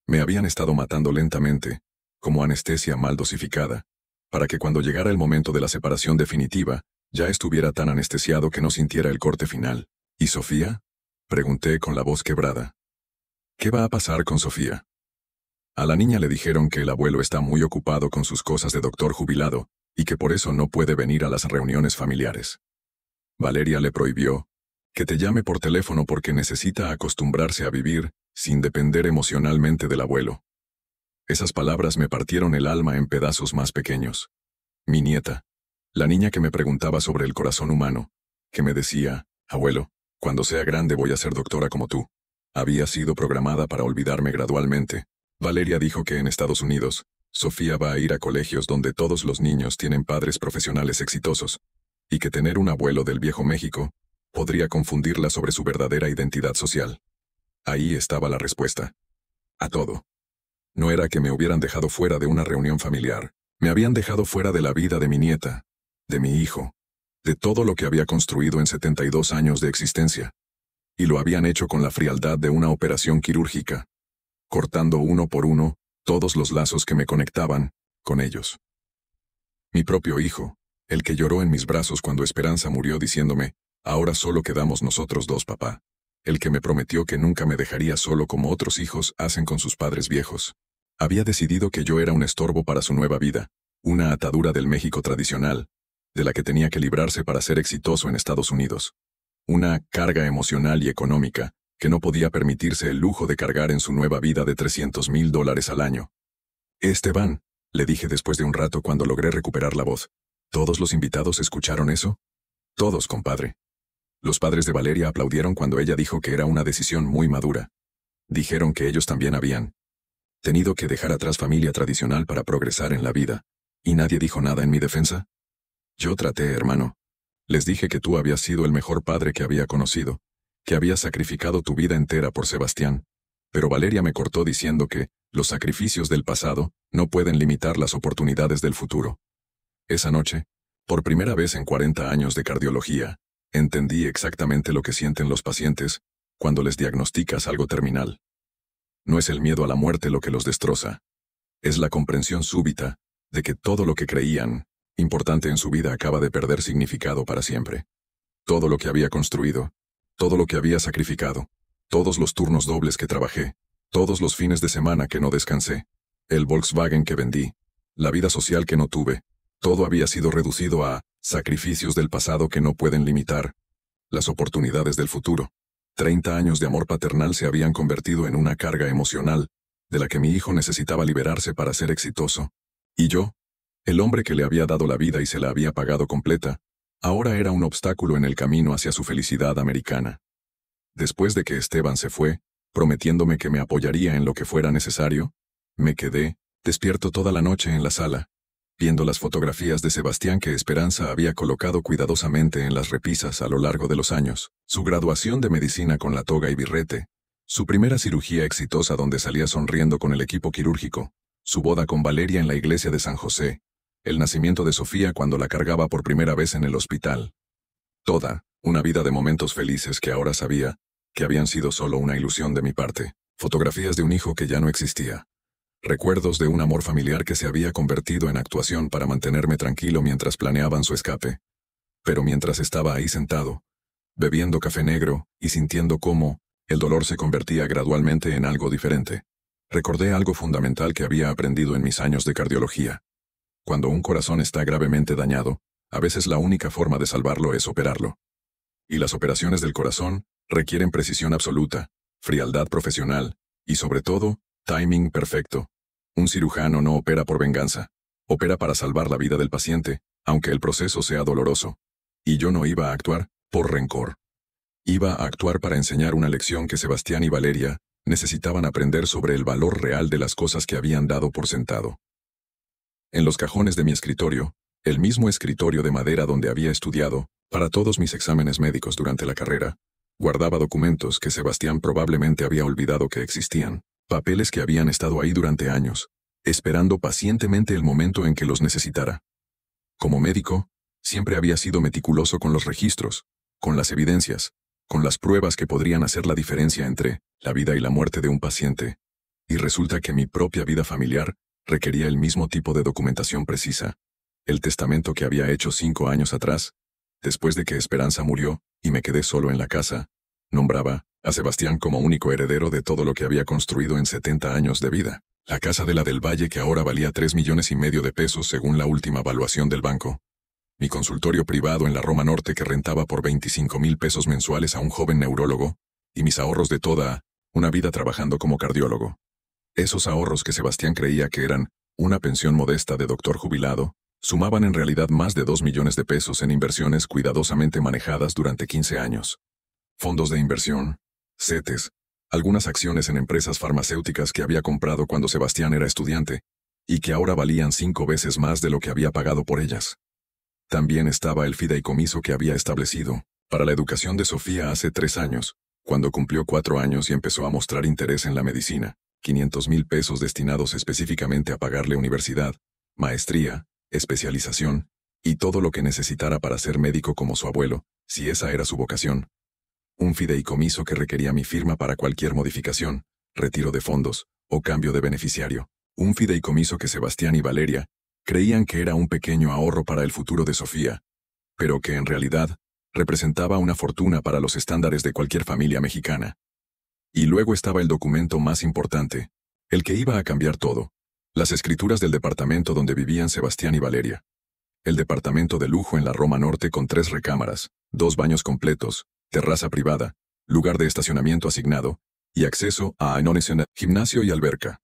Me habían estado matando lentamente, como anestesia mal dosificada, para que cuando llegara el momento de la separación definitiva, ya estuviera tan anestesiado que no sintiera el corte final. ¿Y Sofía? Pregunté con la voz quebrada. ¿Qué va a pasar con Sofía? A la niña le dijeron que el abuelo está muy ocupado con sus cosas de doctor jubilado, y que por eso no puede venir a las reuniones familiares. Valeria le prohibió que te llame por teléfono porque necesita acostumbrarse a vivir sin depender emocionalmente del abuelo. Esas palabras me partieron el alma en pedazos más pequeños. Mi nieta, la niña que me preguntaba sobre el corazón humano, que me decía, abuelo, cuando sea grande voy a ser doctora como tú, había sido programada para olvidarme gradualmente. Valeria dijo que en Estados Unidos, Sofía va a ir a colegios donde todos los niños tienen padres profesionales exitosos, y que tener un abuelo del viejo México podría confundirla sobre su verdadera identidad social. Ahí estaba la respuesta. A todo. No era que me hubieran dejado fuera de una reunión familiar, me habían dejado fuera de la vida de mi nieta, de mi hijo, de todo lo que había construido en 72 años de existencia. Y lo habían hecho con la frialdad de una operación quirúrgica, cortando uno por uno todos los lazos que me conectaban con ellos. Mi propio hijo, el que lloró en mis brazos cuando Esperanza murió diciéndome, ahora solo quedamos nosotros dos, papá. El que me prometió que nunca me dejaría solo como otros hijos hacen con sus padres viejos. Había decidido que yo era un estorbo para su nueva vida, una atadura del México tradicional, de la que tenía que librarse para ser exitoso en Estados Unidos. Una carga emocional y económica que no podía permitirse el lujo de cargar en su nueva vida de $300,000 al año. Esteban, le dije después de un rato cuando logré recuperar la voz. ¿Todos los invitados escucharon eso? Todos, compadre. Los padres de Valeria aplaudieron cuando ella dijo que era una decisión muy madura. Dijeron que ellos también habían tenido que dejar atrás familia tradicional para progresar en la vida. ¿Y nadie dijo nada en mi defensa? Yo traté, hermano. Les dije que tú habías sido el mejor padre que había conocido, que habías sacrificado tu vida entera por Sebastián. Pero Valeria me cortó diciendo que los sacrificios del pasado no pueden limitar las oportunidades del futuro. Esa noche, por primera vez en 40 años de cardiología, entendí exactamente lo que sienten los pacientes cuando les diagnosticas algo terminal. No es el miedo a la muerte lo que los destroza. Es la comprensión súbita de que todo lo que creían importante en su vida acaba de perder significado para siempre. Todo lo que había construido, todo lo que había sacrificado, todos los turnos dobles que trabajé, todos los fines de semana que no descansé, el Volkswagen que vendí, la vida social que no tuve, todo había sido reducido a sacrificios del pasado que no pueden limitar las oportunidades del futuro. 30 años de amor paternal se habían convertido en una carga emocional, de la que mi hijo necesitaba liberarse para ser exitoso. Y yo, el hombre que le había dado la vida y se la había pagado completa, ahora era un obstáculo en el camino hacia su felicidad americana. Después de que Esteban se fue, prometiéndome que me apoyaría en lo que fuera necesario, me quedé, despierto toda la noche en la sala, viendo las fotografías de Sebastián que Esperanza había colocado cuidadosamente en las repisas a lo largo de los años, su graduación de medicina con la toga y birrete, su primera cirugía exitosa donde salía sonriendo con el equipo quirúrgico, su boda con Valeria en la iglesia de San José, el nacimiento de Sofía cuando la cargaba por primera vez en el hospital. Toda, una vida de momentos felices que ahora sabía que habían sido solo una ilusión de mi parte, fotografías de un hijo que ya no existía. Recuerdos de un amor familiar que se había convertido en actuación para mantenerme tranquilo mientras planeaban su escape. Pero mientras estaba ahí sentado, bebiendo café negro y sintiendo cómo el dolor se convertía gradualmente en algo diferente, recordé algo fundamental que había aprendido en mis años de cardiología. Cuando un corazón está gravemente dañado, a veces la única forma de salvarlo es operarlo. Y las operaciones del corazón requieren precisión absoluta, frialdad profesional y, sobre todo, timing perfecto. Un cirujano no opera por venganza. Opera para salvar la vida del paciente, aunque el proceso sea doloroso. Y yo no iba a actuar por rencor. Iba a actuar para enseñar una lección que Sebastián y Valeria necesitaban aprender sobre el valor real de las cosas que habían dado por sentado. En los cajones de mi escritorio, el mismo escritorio de madera donde había estudiado, para todos mis exámenes médicos durante la carrera, guardaba documentos que Sebastián probablemente había olvidado que existían. Papeles que habían estado ahí durante años, esperando pacientemente el momento en que los necesitara. Como médico, siempre había sido meticuloso con los registros, con las evidencias, con las pruebas que podrían hacer la diferencia entre la vida y la muerte de un paciente. Y resulta que mi propia vida familiar requería el mismo tipo de documentación precisa. El testamento que había hecho 5 años atrás, después de que Esperanza murió y me quedé solo en la casa, nombraba a Sebastián como único heredero de todo lo que había construido en 70 años de vida. La casa de la del Valle que ahora valía 3,5 millones de pesos según la última valuación del banco. Mi consultorio privado en la Roma Norte que rentaba por 25,000 pesos mensuales a un joven neurólogo, y mis ahorros de toda una vida trabajando como cardiólogo. Esos ahorros que Sebastián creía que eran una pensión modesta de doctor jubilado, sumaban en realidad más de 2 millones de pesos en inversiones cuidadosamente manejadas durante 15 años. Fondos de inversión, CETES, algunas acciones en empresas farmacéuticas que había comprado cuando Sebastián era estudiante, y que ahora valían 5 veces más de lo que había pagado por ellas. También estaba el fideicomiso que había establecido para la educación de Sofía hace 3 años, cuando cumplió 4 años y empezó a mostrar interés en la medicina, 500,000 pesos destinados específicamente a pagarle universidad, maestría, especialización, y todo lo que necesitara para ser médico como su abuelo, si esa era su vocación. Un fideicomiso que requería mi firma para cualquier modificación, retiro de fondos o cambio de beneficiario. Un fideicomiso que Sebastián y Valeria Creían que era un pequeño ahorro para el futuro de Sofía, pero que en realidad representaba una fortuna para los estándares de cualquier familia mexicana. Y luego estaba el documento más importante, el que iba a cambiar todo: las escrituras del departamento donde vivían Sebastián y Valeria. El departamento de lujo en la Roma Norte con 3 recámaras, 2 baños completos, terraza privada, lugar de estacionamiento asignado, y acceso a gimnasio y alberca.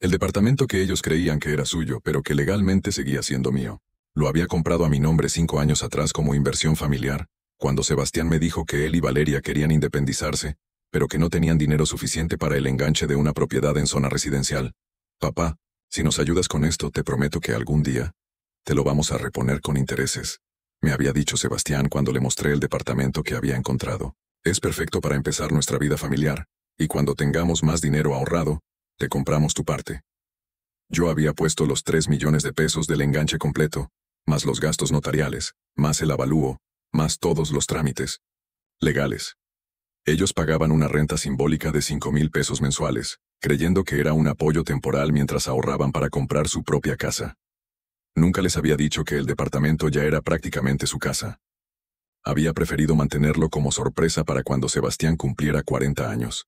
El departamento que ellos creían que era suyo, pero que legalmente seguía siendo mío. Lo había comprado a mi nombre 5 años atrás como inversión familiar, cuando Sebastián me dijo que él y Valeria querían independizarse, pero que no tenían dinero suficiente para el enganche de una propiedad en zona residencial. Papá, si nos ayudas con esto, te prometo que algún día te lo vamos a reponer con intereses, me había dicho Sebastián cuando le mostré el departamento que había encontrado. Es perfecto para empezar nuestra vida familiar, y cuando tengamos más dinero ahorrado, te compramos tu parte. Yo había puesto los 3 millones de pesos del enganche completo, más los gastos notariales, más el avalúo, más todos los trámites legales. Ellos pagaban una renta simbólica de 5,000 pesos mensuales, creyendo que era un apoyo temporal mientras ahorraban para comprar su propia casa. Nunca les había dicho que el departamento ya era prácticamente su casa. Había preferido mantenerlo como sorpresa para cuando Sebastián cumpliera 40 años.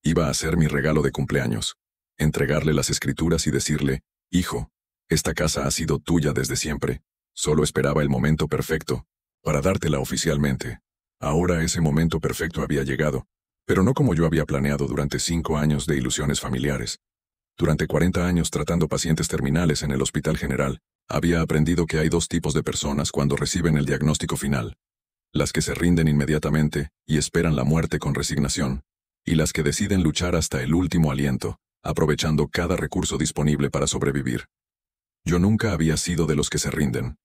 Iba a ser mi regalo de cumpleaños, entregarle las escrituras y decirle: hijo, esta casa ha sido tuya desde siempre, solo esperaba el momento perfecto para dártela oficialmente. Ahora ese momento perfecto había llegado, pero no como yo había planeado durante 5 años de ilusiones familiares. Durante 40 años tratando pacientes terminales en el Hospital General, había aprendido que hay 2 tipos de personas cuando reciben el diagnóstico final: las que se rinden inmediatamente y esperan la muerte con resignación, y las que deciden luchar hasta el último aliento, aprovechando cada recurso disponible para sobrevivir. Yo nunca había sido de los que se rinden.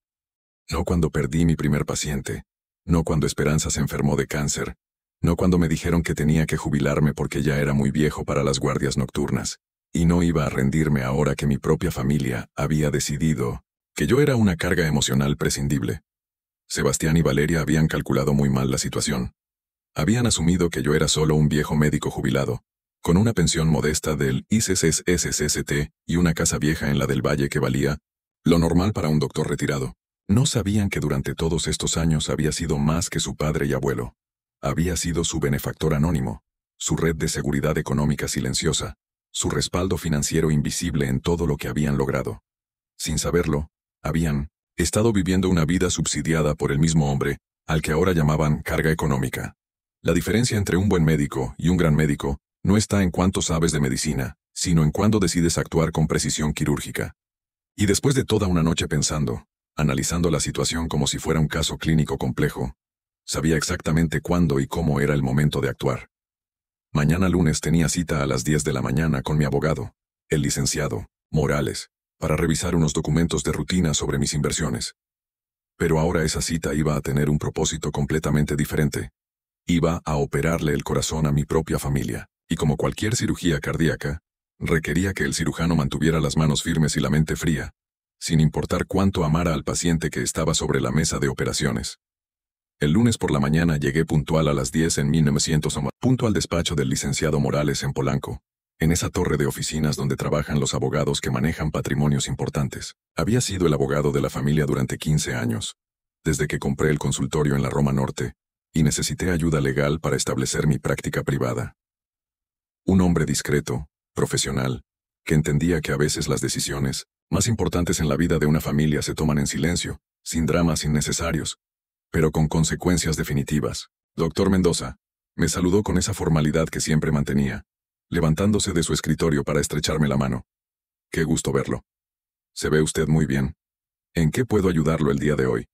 No cuando perdí mi primer paciente, no cuando Esperanza se enfermó de cáncer, no cuando me dijeron que tenía que jubilarme porque ya era muy viejo para las guardias nocturnas, y no iba a rendirme ahora que mi propia familia había decidido que yo era una carga emocional prescindible. Sebastián y Valeria habían calculado muy mal la situación. Habían asumido que yo era solo un viejo médico jubilado, con una pensión modesta del ICCSST y una casa vieja en la del Valle que valía lo normal para un doctor retirado. No sabían que durante todos estos años había sido más que su padre y abuelo. Había sido su benefactor anónimo, su red de seguridad económica silenciosa, su respaldo financiero invisible en todo lo que habían logrado. Sin saberlo, habían estado viviendo una vida subsidiada por el mismo hombre, al que ahora llamaban carga económica. La diferencia entre un buen médico y un gran médico no está en cuánto sabes de medicina, sino en cuándo decides actuar con precisión quirúrgica. Y después de toda una noche pensando, analizando la situación como si fuera un caso clínico complejo, sabía exactamente cuándo y cómo era el momento de actuar. Mañana lunes tenía cita a las 10 de la mañana con mi abogado, el licenciado Morales, para revisar unos documentos de rutina sobre mis inversiones. Pero ahora esa cita iba a tener un propósito completamente diferente. Iba a operarle el corazón a mi propia familia, y como cualquier cirugía cardíaca, requería que el cirujano mantuviera las manos firmes y la mente fría, sin importar cuánto amara al paciente que estaba sobre la mesa de operaciones. El lunes por la mañana llegué puntual a las 10 en 1900, punto al despacho del licenciado Morales en Polanco, en esa torre de oficinas donde trabajan los abogados que manejan patrimonios importantes. Había sido el abogado de la familia durante 15 años, desde que compré el consultorio en la Roma Norte, y necesité ayuda legal para establecer mi práctica privada. Un hombre discreto, profesional, que entendía que a veces las decisiones más importantes en la vida de una familia se toman en silencio, sin dramas innecesarios, pero con consecuencias definitivas. Doctor Mendoza, me saludó con esa formalidad que siempre mantenía, levantándose de su escritorio para estrecharme la mano. Qué gusto verlo. Se ve usted muy bien. ¿En qué puedo ayudarlo el día de hoy?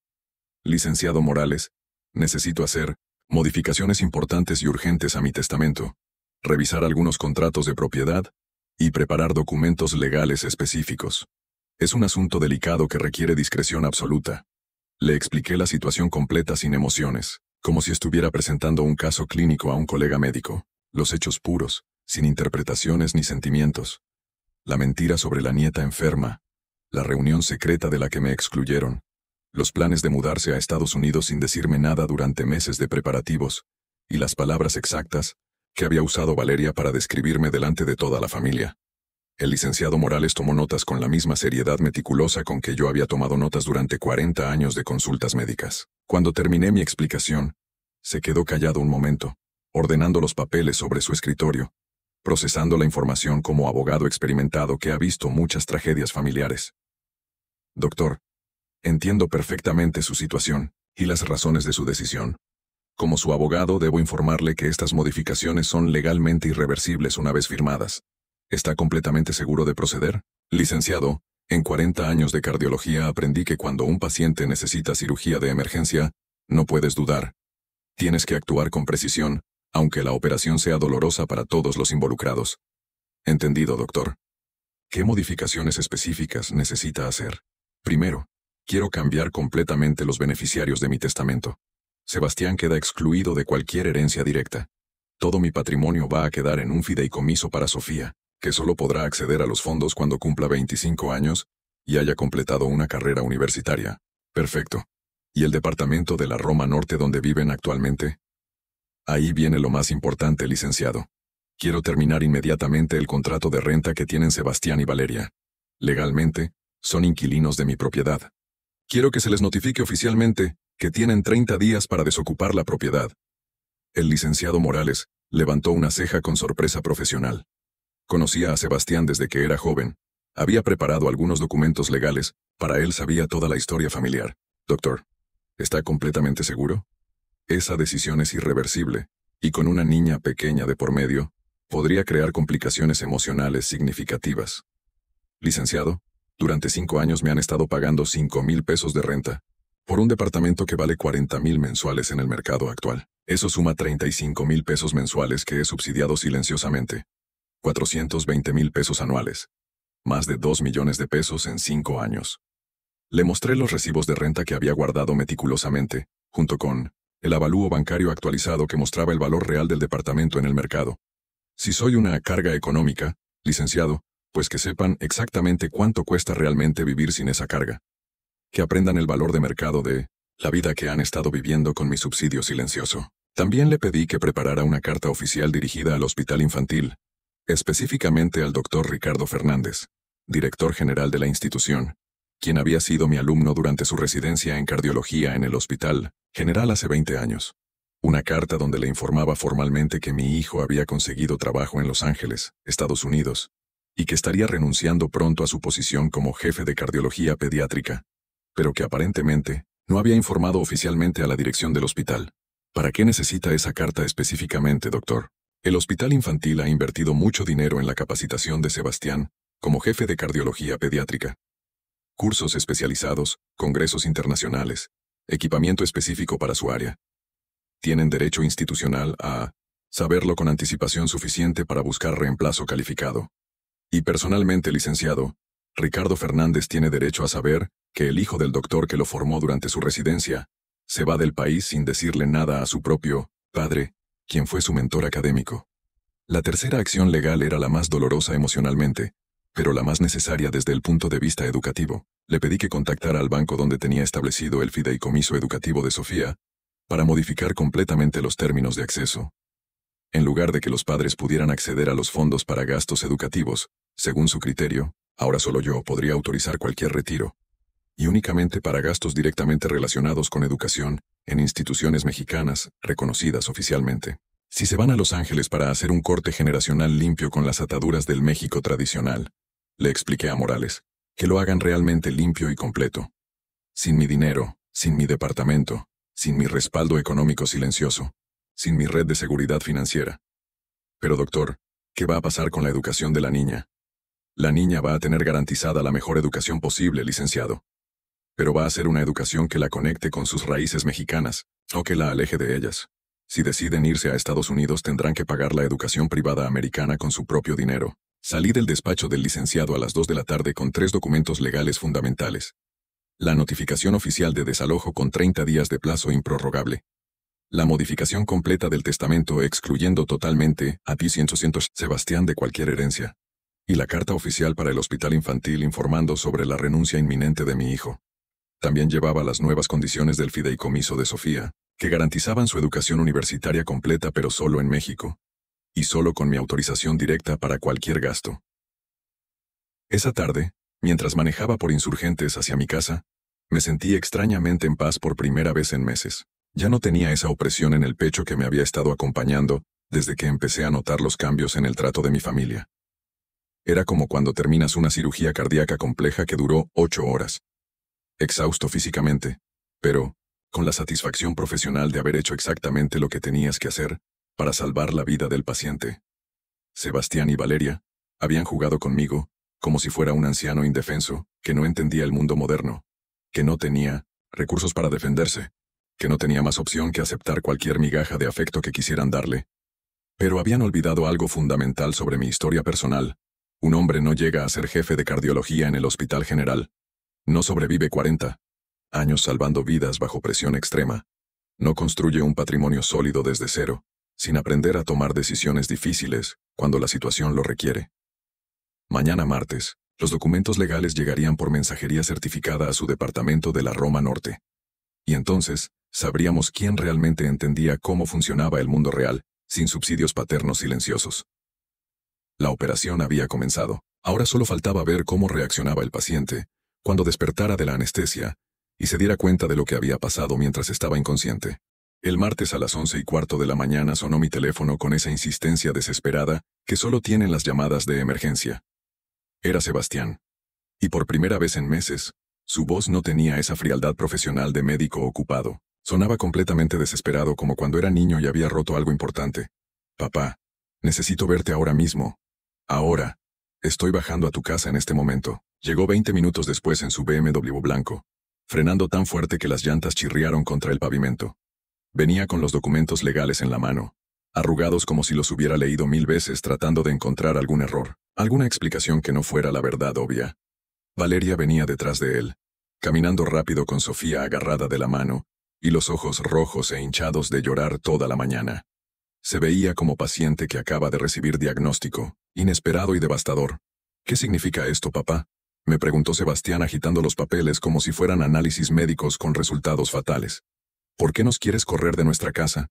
Licenciado Morales, necesito hacer modificaciones importantes y urgentes a mi testamento, revisar algunos contratos de propiedad y preparar documentos legales específicos. Es un asunto delicado que requiere discreción absoluta. Le expliqué la situación completa sin emociones, como si estuviera presentando un caso clínico a un colega médico, los hechos puros, sin interpretaciones ni sentimientos. La mentira sobre la nieta enferma, la reunión secreta de la que me excluyeron, los planes de mudarse a Estados Unidos sin decirme nada durante meses de preparativos, y las palabras exactas que había usado Valeria para describirme delante de toda la familia. El licenciado Morales tomó notas con la misma seriedad meticulosa con que yo había tomado notas durante 40 años de consultas médicas. Cuando terminé mi explicación, se quedó callado un momento, ordenando los papeles sobre su escritorio, procesando la información como abogado experimentado que ha visto muchas tragedias familiares. Doctor, entiendo perfectamente su situación y las razones de su decisión. Como su abogado, debo informarle que estas modificaciones son legalmente irreversibles una vez firmadas. ¿Está completamente seguro de proceder? Licenciado, en 40 años de cardiología aprendí que cuando un paciente necesita cirugía de emergencia, no puedes dudar. Tienes que actuar con precisión, aunque la operación sea dolorosa para todos los involucrados. Entendido, doctor. ¿Qué modificaciones específicas necesita hacer? Primero, quiero cambiar completamente los beneficiarios de mi testamento. Sebastián queda excluido de cualquier herencia directa. Todo mi patrimonio va a quedar en un fideicomiso para Sofía, que solo podrá acceder a los fondos cuando cumpla 25 años y haya completado una carrera universitaria. Perfecto. ¿Y el departamento de la Roma Norte donde viven actualmente? Ahí viene lo más importante, licenciado. Quiero terminar inmediatamente el contrato de renta que tienen Sebastián y Valeria. Legalmente, son inquilinos de mi propiedad. Quiero que se les notifique oficialmente que tienen 30 días para desocupar la propiedad. El licenciado Morales levantó una ceja con sorpresa profesional. Conocía a Sebastián desde que era joven. Había preparado algunos documentos legales, para él sabía toda la historia familiar. Doctor, ¿está completamente seguro? Esa decisión es irreversible, y con una niña pequeña de por medio, podría crear complicaciones emocionales significativas. Licenciado, durante 5 años me han estado pagando 5,000 pesos de renta, por un departamento que vale 40,000 mensuales en el mercado actual. Eso suma 35,000 pesos mensuales que he subsidiado silenciosamente. 420,000 pesos anuales. Más de 2 millones de pesos en 5 años. Le mostré los recibos de renta que había guardado meticulosamente, junto con el avalúo bancario actualizado que mostraba el valor real del departamento en el mercado. Si soy una carga económica, licenciado, pues que sepan exactamente cuánto cuesta realmente vivir sin esa carga. Que aprendan el valor de mercado de la vida que han estado viviendo con mi subsidio silencioso. También le pedí que preparara una carta oficial dirigida al hospital infantil, específicamente al doctor Ricardo Fernández, director general de la institución, quien había sido mi alumno durante su residencia en cardiología en el Hospital General hace 20 años. Una carta donde le informaba formalmente que mi hijo había conseguido trabajo en Los Ángeles, Estados Unidos, y que estaría renunciando pronto a su posición como jefe de cardiología pediátrica, pero que aparentemente no había informado oficialmente a la dirección del hospital. ¿Para qué necesita esa carta específicamente, doctor? El hospital infantil ha invertido mucho dinero en la capacitación de Sebastián como jefe de cardiología pediátrica. Cursos especializados, congresos internacionales, equipamiento específico para su área. Tienen derecho institucional a saberlo con anticipación suficiente para buscar reemplazo calificado. Y personalmente, licenciado, Ricardo Fernández tiene derecho a saber que el hijo del doctor que lo formó durante su residencia se va del país sin decirle nada a su propio padre, quien fue su mentor académico. La tercera acción legal era la más dolorosa emocionalmente, pero la más necesaria desde el punto de vista educativo. Le pedí que contactara al banco donde tenía establecido el fideicomiso educativo de Sofía, para modificar completamente los términos de acceso. En lugar de que los padres pudieran acceder a los fondos para gastos educativos, según su criterio, ahora solo yo podría autorizar cualquier retiro. Y únicamente para gastos directamente relacionados con educación, en instituciones mexicanas, reconocidas oficialmente. Si se van a Los Ángeles para hacer un corte generacional limpio con las ataduras del México tradicional, le expliqué a Morales, que lo hagan realmente limpio y completo. Sin mi dinero, sin mi departamento, sin mi respaldo económico silencioso, sin mi red de seguridad financiera. Pero doctor, ¿qué va a pasar con la educación de la niña? La niña va a tener garantizada la mejor educación posible, licenciado. Pero va a ser una educación que la conecte con sus raíces mexicanas, o que la aleje de ellas. Si deciden irse a Estados Unidos tendrán que pagar la educación privada americana con su propio dinero. Salí del despacho del licenciado a las 2 de la tarde con 3 documentos legales fundamentales. La notificación oficial de desalojo con 30 días de plazo improrrogable. La modificación completa del testamento excluyendo totalmente a ti Sebastián de cualquier herencia. Y la carta oficial para el hospital infantil informando sobre la renuncia inminente de mi hijo. También llevaba las nuevas condiciones del fideicomiso de Sofía, que garantizaban su educación universitaria completa pero solo en México. Y solo con mi autorización directa para cualquier gasto. Esa tarde, mientras manejaba por Insurgentes hacia mi casa, me sentí extrañamente en paz por primera vez en meses. Ya no tenía esa opresión en el pecho que me había estado acompañando desde que empecé a notar los cambios en el trato de mi familia. Era como cuando terminas una cirugía cardíaca compleja que duró 8 horas. Exhausto físicamente, pero con la satisfacción profesional de haber hecho exactamente lo que tenías que hacer para salvar la vida del paciente. Sebastián y Valeria habían jugado conmigo como si fuera un anciano indefenso que no entendía el mundo moderno, que no tenía recursos para defenderse, que no tenía más opción que aceptar cualquier migaja de afecto que quisieran darle. Pero habían olvidado algo fundamental sobre mi historia personal. Un hombre no llega a ser jefe de cardiología en el Hospital General. No sobrevive 40 años salvando vidas bajo presión extrema. No construye un patrimonio sólido desde cero, sin aprender a tomar decisiones difíciles cuando la situación lo requiere. Mañana martes, los documentos legales llegarían por mensajería certificada a su departamento de la Roma Norte. Y entonces, sabríamos quién realmente entendía cómo funcionaba el mundo real, sin subsidios paternos silenciosos. La operación había comenzado. Ahora solo faltaba ver cómo reaccionaba el paciente cuando despertara de la anestesia y se diera cuenta de lo que había pasado mientras estaba inconsciente. El martes a las 11:15 de la mañana sonó mi teléfono con esa insistencia desesperada que solo tienen las llamadas de emergencia. Era Sebastián. Y por primera vez en meses, su voz no tenía esa frialdad profesional de médico ocupado. Sonaba completamente desesperado como cuando era niño y había roto algo importante. Papá, necesito verte ahora mismo. Ahora. Estoy bajando a tu casa en este momento. Llegó 20 minutos después en su BMW blanco, frenando tan fuerte que las llantas chirriaron contra el pavimento. Venía con los documentos legales en la mano, arrugados como si los hubiera leído 1000 veces tratando de encontrar algún error, alguna explicación que no fuera la verdad obvia. Valeria venía detrás de él, caminando rápido con Sofía agarrada de la mano, y los ojos rojos e hinchados de llorar toda la mañana. Se veía como paciente que acaba de recibir diagnóstico, inesperado y devastador. ¿Qué significa esto, papá?, me preguntó Sebastián agitando los papeles como si fueran análisis médicos con resultados fatales. ¿Por qué nos quieres correr de nuestra casa?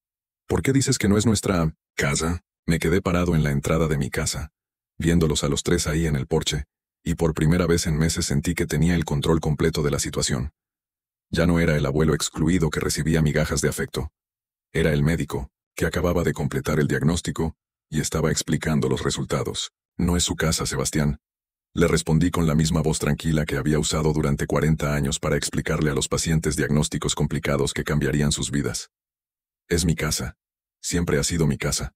¿Por qué dices que no es nuestra casa? Me quedé parado en la entrada de mi casa, viéndolos a los tres ahí en el porche, y por primera vez en meses sentí que tenía el control completo de la situación. Ya no era el abuelo excluido que recibía migajas de afecto. Era el médico, que acababa de completar el diagnóstico, y estaba explicando los resultados. No es su casa, Sebastián. Le respondí con la misma voz tranquila que había usado durante 40 años para explicarle a los pacientes diagnósticos complicados que cambiarían sus vidas. Es mi casa. Siempre ha sido mi casa.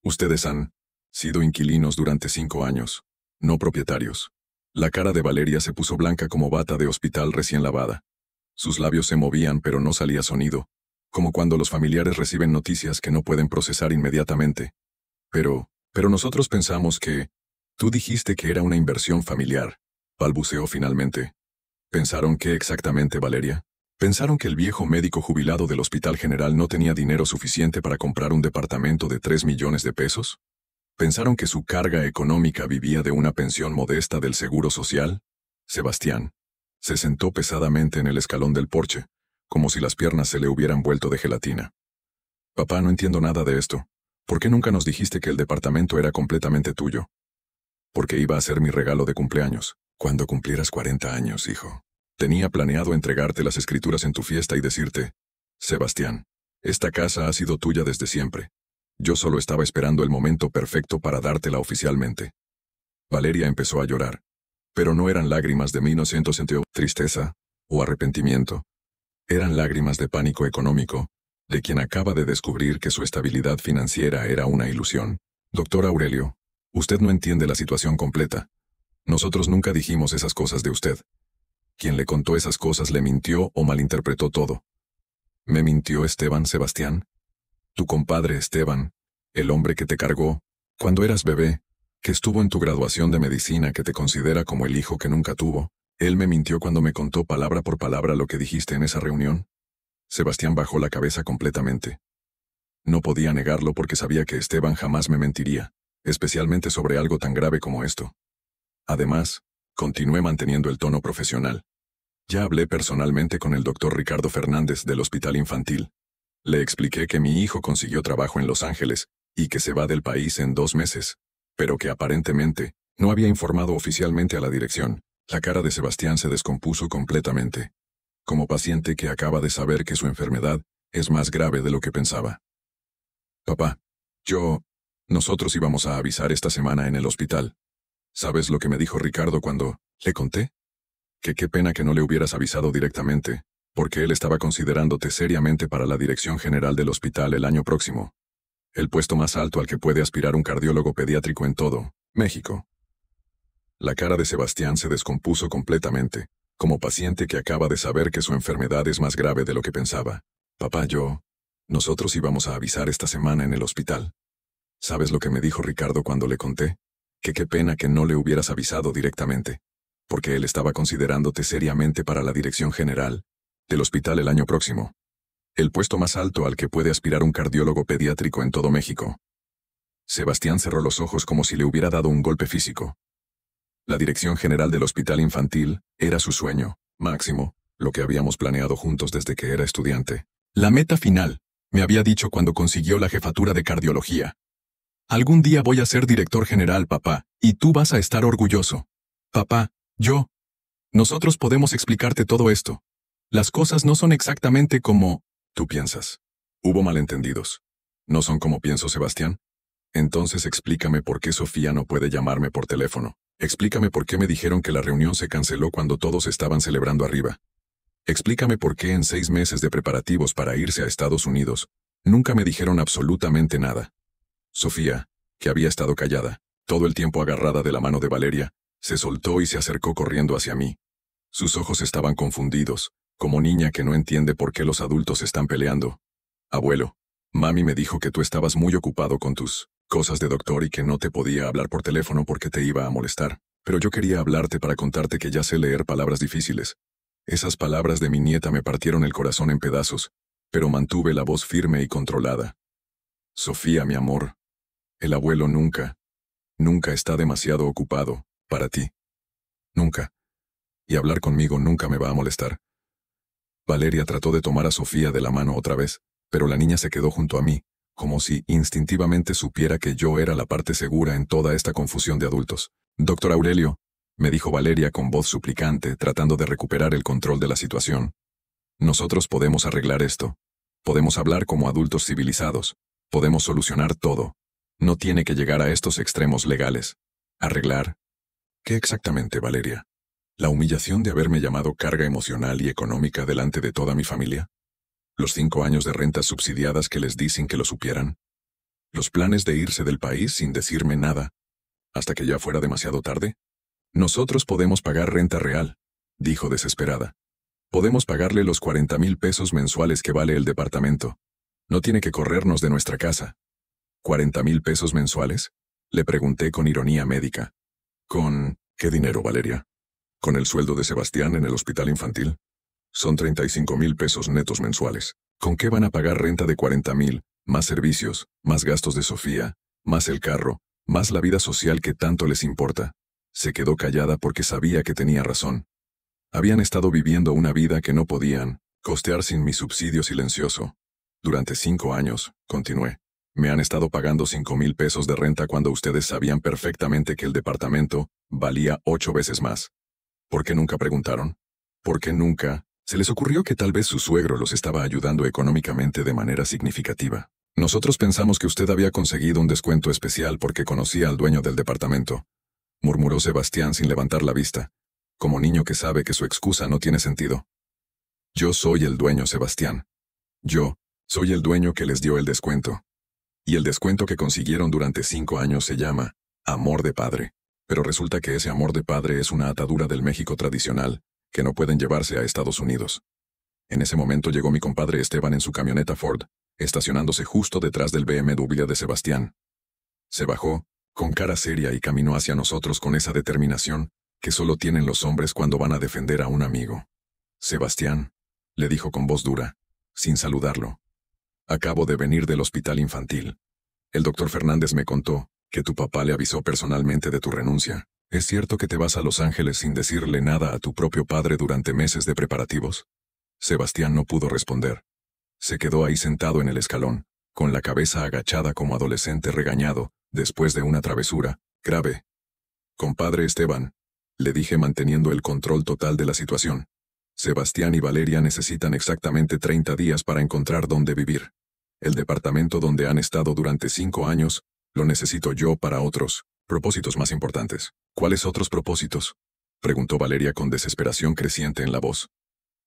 Ustedes han sido inquilinos durante 5 años, no propietarios. La cara de Valeria se puso blanca como bata de hospital recién lavada. Sus labios se movían pero no salía sonido, como cuando los familiares reciben noticias que no pueden procesar inmediatamente. Pero nosotros pensamos que... Tú dijiste que era una inversión familiar, balbuceó finalmente. ¿Pensaron qué exactamente, Valeria? ¿Pensaron que el viejo médico jubilado del Hospital General no tenía dinero suficiente para comprar un departamento de 3 millones de pesos? ¿Pensaron que su carga económica vivía de una pensión modesta del Seguro Social? Sebastián se sentó pesadamente en el escalón del porche, como si las piernas se le hubieran vuelto de gelatina. Papá, no entiendo nada de esto. ¿Por qué nunca nos dijiste que el departamento era completamente tuyo? Porque iba a ser mi regalo de cumpleaños. Cuando cumplieras 40 años, hijo. Tenía planeado entregarte las escrituras en tu fiesta y decirte, Sebastián, esta casa ha sido tuya desde siempre. Yo solo estaba esperando el momento perfecto para dártela oficialmente. Valeria empezó a llorar. Pero no eran lágrimas de 1900, tristeza o arrepentimiento. Eran lágrimas de pánico económico, de quien acaba de descubrir que su estabilidad financiera era una ilusión. Doctor Aurelio, usted no entiende la situación completa. Nosotros nunca dijimos esas cosas de usted. Quien le contó esas cosas le mintió o malinterpretó todo. ¿Me mintió Esteban, Sebastián? Tu compadre Esteban, el hombre que te cargó, cuando eras bebé, que estuvo en tu graduación de medicina, que te considera como el hijo que nunca tuvo, él me mintió cuando me contó palabra por palabra lo que dijiste en esa reunión. Sebastián bajó la cabeza completamente. No podía negarlo porque sabía que Esteban jamás me mentiría, especialmente sobre algo tan grave como esto. Además, continué manteniendo el tono profesional. Ya hablé personalmente con el doctor Ricardo Fernández del Hospital Infantil. Le expliqué que mi hijo consiguió trabajo en Los Ángeles y que se va del país en 2 meses, pero que aparentemente No había informado oficialmente a la dirección. La cara de Sebastián se descompuso completamente. Como paciente que acaba de saber que su enfermedad es más grave de lo que pensaba. Papá, nosotros íbamos a avisar esta semana en el hospital. ¿Sabes lo que me dijo Ricardo cuando le conté? Que qué pena que no le hubieras avisado directamente, porque él estaba considerándote seriamente para la dirección general del hospital el año próximo. El puesto más alto al que puede aspirar un cardiólogo pediátrico en todo México. La cara de Sebastián se descompuso completamente, como paciente que acaba de saber que su enfermedad es más grave de lo que pensaba. Papá, nosotros íbamos a avisar esta semana en el hospital. ¿Sabes lo que me dijo Ricardo cuando le conté? Que qué pena que no le hubieras avisado directamente, porque él estaba considerándote seriamente para la dirección general del hospital el año próximo. El puesto más alto al que puede aspirar un cardiólogo pediátrico en todo México. Sebastián cerró los ojos como si le hubiera dado un golpe físico. La dirección general del hospital infantil era su sueño máximo, lo que habíamos planeado juntos desde que era estudiante. La meta final, me había dicho cuando consiguió la jefatura de cardiología. Algún día voy a ser director general, papá, y tú vas a estar orgulloso. Papá, nosotros podemos explicarte todo esto. Las cosas no son exactamente como tú piensas. Hubo malentendidos. ¿No son como pienso, Sebastián? Entonces explícame por qué Sofía no puede llamarme por teléfono. Explícame por qué me dijeron que la reunión se canceló cuando todos estaban celebrando arriba. Explícame por qué en 6 meses de preparativos para irse a Estados Unidos, nunca me dijeron absolutamente nada. Sofía, que había estado callada, todo el tiempo agarrada de la mano de Valeria, se soltó y se acercó corriendo hacia mí. Sus ojos estaban confundidos, como niña que no entiende por qué los adultos están peleando. Abuelo, mami me dijo que tú estabas muy ocupado con tus cosas de doctor y que no te podía hablar por teléfono porque te iba a molestar, pero yo quería hablarte para contarte que ya sé leer palabras difíciles. Esas palabras de mi nieta me partieron el corazón en pedazos, pero mantuve la voz firme y controlada. Sofía, mi amor, el abuelo nunca está demasiado ocupado para ti. Nunca. Y hablar conmigo nunca me va a molestar. Valeria trató de tomar a Sofía de la mano otra vez, pero la niña se quedó junto a mí, como si instintivamente supiera que yo era la parte segura en toda esta confusión de adultos. Doctor Aurelio, me dijo Valeria con voz suplicante, tratando de recuperar el control de la situación. Nosotros podemos arreglar esto. Podemos hablar como adultos civilizados. Podemos solucionar todo. No tiene que llegar a estos extremos legales. ¿Arreglar? ¿Qué exactamente, Valeria? ¿La humillación de haberme llamado carga emocional y económica delante de toda mi familia? ¿Los 5 años de rentas subsidiadas que les di sin que lo supieran? ¿Los planes de irse del país sin decirme nada? ¿Hasta que ya fuera demasiado tarde? Nosotros podemos pagar renta real, dijo desesperada. Podemos pagarle los 40,000 pesos mensuales que vale el departamento. No tiene que corrernos de nuestra casa. ¿40,000 pesos mensuales? Le pregunté con ironía médica. ¿Con qué dinero, Valeria? ¿Con el sueldo de Sebastián en el hospital infantil? Son 35,000 pesos netos mensuales. ¿Con qué van a pagar renta de 40,000, más servicios, más gastos de Sofía, más el carro, más la vida social que tanto les importa? Se quedó callada porque sabía que tenía razón. Habían estado viviendo una vida que no podían costear sin mi subsidio silencioso. Durante 5 años, continué, me han estado pagando 5,000 pesos de renta cuando ustedes sabían perfectamente que el departamento valía 8 veces más. ¿Por qué nunca preguntaron? ¿Por qué nunca se les ocurrió que tal vez su suegro los estaba ayudando económicamente de manera significativa? Nosotros pensamos que usted había conseguido un descuento especial porque conocía al dueño del departamento, murmuró Sebastián sin levantar la vista, como niño que sabe que su excusa no tiene sentido. Yo soy el dueño, Sebastián. Yo soy el dueño que les dio el descuento. Y el descuento que consiguieron durante 5 años se llama amor de padre. Pero resulta que ese amor de padre es una atadura del México tradicional, que no pueden llevarse a Estados Unidos. En ese momento llegó mi compadre Esteban en su camioneta Ford, estacionándose justo detrás del BMW de Sebastián. Se bajó, con cara seria, y caminó hacia nosotros con esa determinación que solo tienen los hombres cuando van a defender a un amigo. Sebastián, le dijo con voz dura, sin saludarlo. Acabo de venir del hospital infantil. El doctor Fernández me contó que tu papá le avisó personalmente de tu renuncia. ¿Es cierto que te vas a Los Ángeles sin decirle nada a tu propio padre durante meses de preparativos? Sebastián no pudo responder. Se quedó ahí sentado en el escalón, con la cabeza agachada como adolescente regañado, después de una travesura grave. Compadre Esteban, le dije manteniendo el control total de la situación. Sebastián y Valeria necesitan exactamente 30 días para encontrar dónde vivir. El departamento donde han estado durante 5 años, lo necesito yo para otros propósitos más importantes. ¿Cuáles otros propósitos?, preguntó Valeria con desesperación creciente en la voz.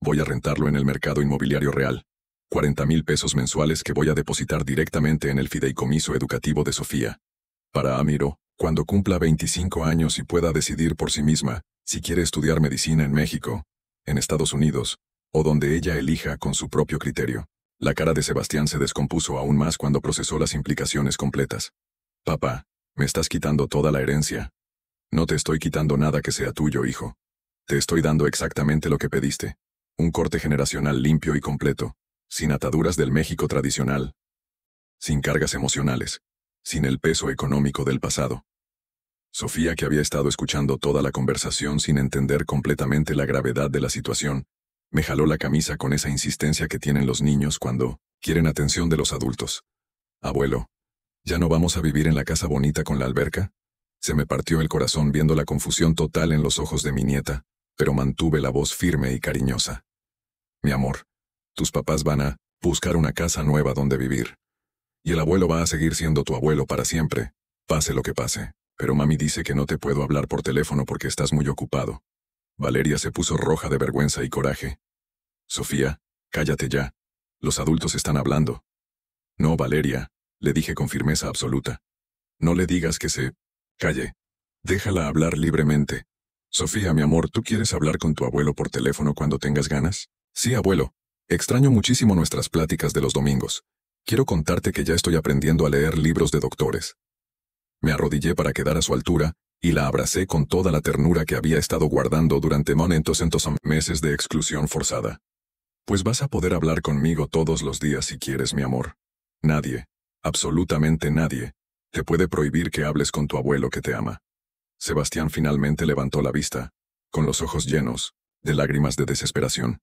Voy a rentarlo en el mercado inmobiliario real. 40,000 pesos mensuales que voy a depositar directamente en el fideicomiso educativo de Sofía. Para Amiro, cuando cumpla 25 años y pueda decidir por sí misma si quiere estudiar medicina en México, en Estados Unidos, o donde ella elija con su propio criterio. La cara de Sebastián se descompuso aún más cuando procesó las implicaciones completas. Papá, me estás quitando toda la herencia. No te estoy quitando nada que sea tuyo, hijo. Te estoy dando exactamente lo que pediste. Un corte generacional limpio y completo, sin ataduras del México tradicional, sin cargas emocionales, sin el peso económico del pasado. Sofía, que había estado escuchando toda la conversación sin entender completamente la gravedad de la situación, me jaló la camisa con esa insistencia que tienen los niños cuando quieren atención de los adultos. Abuelo, ¿ya no vamos a vivir en la casa bonita con la alberca? Se me partió el corazón viendo la confusión total en los ojos de mi nieta, pero mantuve la voz firme y cariñosa. Mi amor, tus papás van a buscar una casa nueva donde vivir. Y el abuelo va a seguir siendo tu abuelo para siempre, pase lo que pase. Pero mami dice que no te puedo hablar por teléfono porque estás muy ocupado. Valeria se puso roja de vergüenza y coraje. Sofía, cállate ya. Los adultos están hablando. No, Valeria, le dije con firmeza absoluta. No le digas que se calle. Déjala hablar libremente. Sofía, mi amor, ¿tú quieres hablar con tu abuelo por teléfono cuando tengas ganas? Sí, abuelo. Extraño muchísimo nuestras pláticas de los domingos. Quiero contarte que ya estoy aprendiendo a leer libros de doctores. Me arrodillé para quedar a su altura, y la abracé con toda la ternura que había estado guardando durante momentos meses de exclusión forzada. Pues vas a poder hablar conmigo todos los días si quieres, mi amor. Nadie, absolutamente nadie, te puede prohibir que hables con tu abuelo que te ama. Sebastián finalmente levantó la vista, con los ojos llenos de lágrimas de desesperación.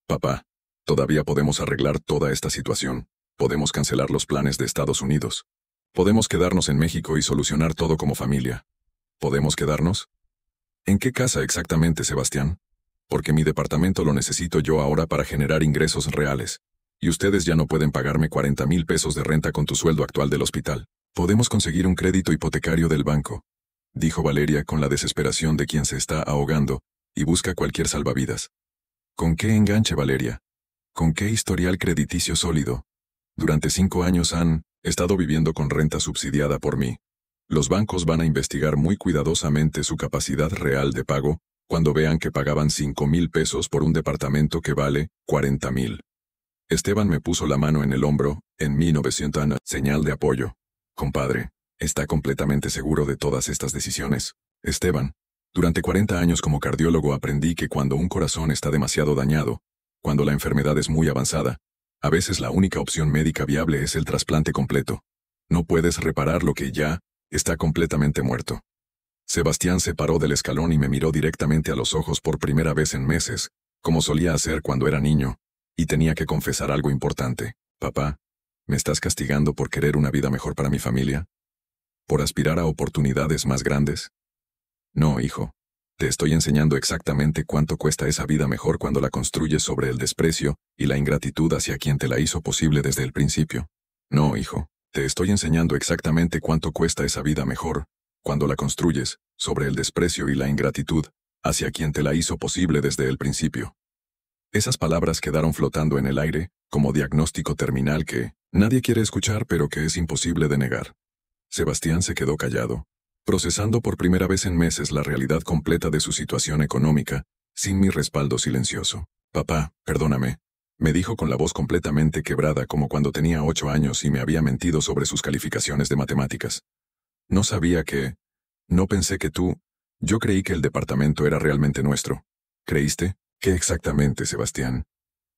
Papá, todavía podemos arreglar toda esta situación. Podemos cancelar los planes de Estados Unidos. Podemos quedarnos en México y solucionar todo como familia. ¿Podemos quedarnos? ¿En qué casa exactamente, Sebastián? Porque mi departamento lo necesito yo ahora para generar ingresos reales. Y ustedes ya no pueden pagarme 40,000 pesos de renta con tu sueldo actual del hospital. Podemos conseguir un crédito hipotecario del banco, dijo Valeria con la desesperación de quien se está ahogando y busca cualquier salvavidas. ¿Con qué enganche, Valeria? ¿Con qué historial crediticio sólido? Durante 5 años han estado viviendo con renta subsidiada por mí. Los bancos van a investigar muy cuidadosamente su capacidad real de pago cuando vean que pagaban 5,000 pesos por un departamento que vale 40,000. Esteban me puso la mano en el hombro, en 1900, señal de apoyo. Compadre, ¿está completamente seguro de todas estas decisiones? Esteban, durante 40 años como cardiólogo aprendí que cuando un corazón está demasiado dañado, cuando la enfermedad es muy avanzada, a veces la única opción médica viable es el trasplante completo. No puedes reparar lo que ya está completamente muerto. Sebastián se paró del escalón y me miró directamente a los ojos por primera vez en meses, como solía hacer cuando era niño, y tenía que confesar algo importante. Papá, ¿me estás castigando por querer una vida mejor para mi familia? ¿Por aspirar a oportunidades más grandes? No, hijo. Te estoy enseñando exactamente cuánto cuesta esa vida mejor cuando la construyes sobre el desprecio y la ingratitud hacia quien te la hizo posible desde el principio. No, hijo. Te estoy enseñando exactamente cuánto cuesta esa vida mejor cuando la construyes sobre el desprecio y la ingratitud hacia quien te la hizo posible desde el principio. Esas palabras quedaron flotando en el aire, como diagnóstico terminal que nadie quiere escuchar pero que es imposible de negar. Sebastián se quedó callado, procesando por primera vez en meses la realidad completa de su situación económica, sin mi respaldo silencioso. Papá, perdóname, me dijo con la voz completamente quebrada como cuando tenía 8 años y me había mentido sobre sus calificaciones de matemáticas. No sabía que... No pensé que tú... Yo creí que el departamento era realmente nuestro. ¿Creíste? ¿Qué exactamente, Sebastián?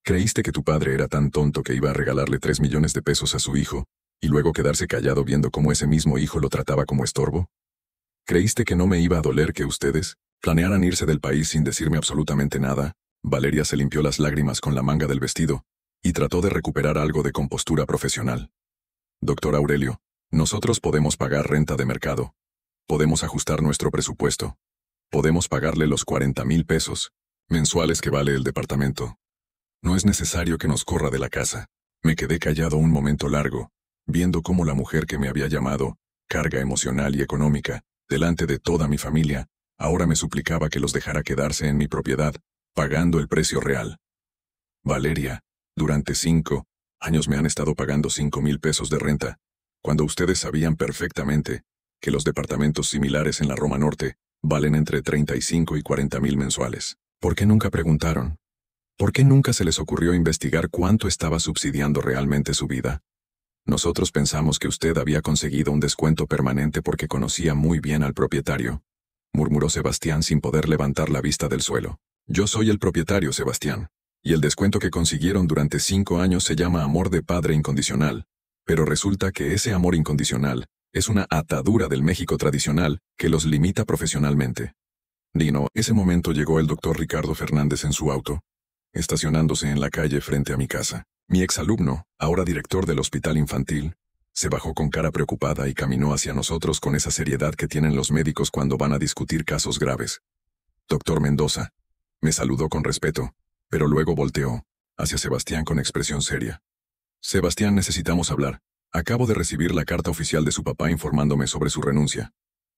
¿Creíste que tu padre era tan tonto que iba a regalarle 3 millones de pesos a su hijo, y luego quedarse callado viendo cómo ese mismo hijo lo trataba como estorbo? ¿Creíste que no me iba a doler que ustedes planearan irse del país sin decirme absolutamente nada? Valeria se limpió las lágrimas con la manga del vestido, y trató de recuperar algo de compostura profesional. Doctor Aurelio, nosotros podemos pagar renta de mercado. Podemos ajustar nuestro presupuesto. Podemos pagarle los 40,000 pesos mensuales que vale el departamento. No es necesario que nos corra de la casa. Me quedé callado un momento largo, viendo cómo la mujer que me había llamado, carga emocional y económica, delante de toda mi familia, ahora me suplicaba que los dejara quedarse en mi propiedad, pagando el precio real. Valeria, durante 5 años me han estado pagando 5,000 pesos de renta, cuando ustedes sabían perfectamente que los departamentos similares en la Roma Norte valen entre 35 y 40,000 mensuales. ¿Por qué nunca preguntaron? ¿Por qué nunca se les ocurrió investigar cuánto estaba subsidiando realmente su vida? Nosotros pensamos que usted había conseguido un descuento permanente porque conocía muy bien al propietario, murmuró Sebastián sin poder levantar la vista del suelo. Yo soy el propietario, Sebastián, y el descuento que consiguieron durante 5 años se llama amor de padre incondicional, pero resulta que ese amor incondicional es una atadura del México tradicional que los limita profesionalmente. Dino, ese momento llegó el doctor Ricardo Fernández en su auto, estacionándose en la calle frente a mi casa. Mi exalumno, ahora director del hospital infantil, se bajó con cara preocupada y caminó hacia nosotros con esa seriedad que tienen los médicos cuando van a discutir casos graves. Doctor Mendoza, me saludó con respeto, pero luego volteó hacia Sebastián con expresión seria. Sebastián, necesitamos hablar. Acabo de recibir la carta oficial de su papá informándome sobre su renuncia.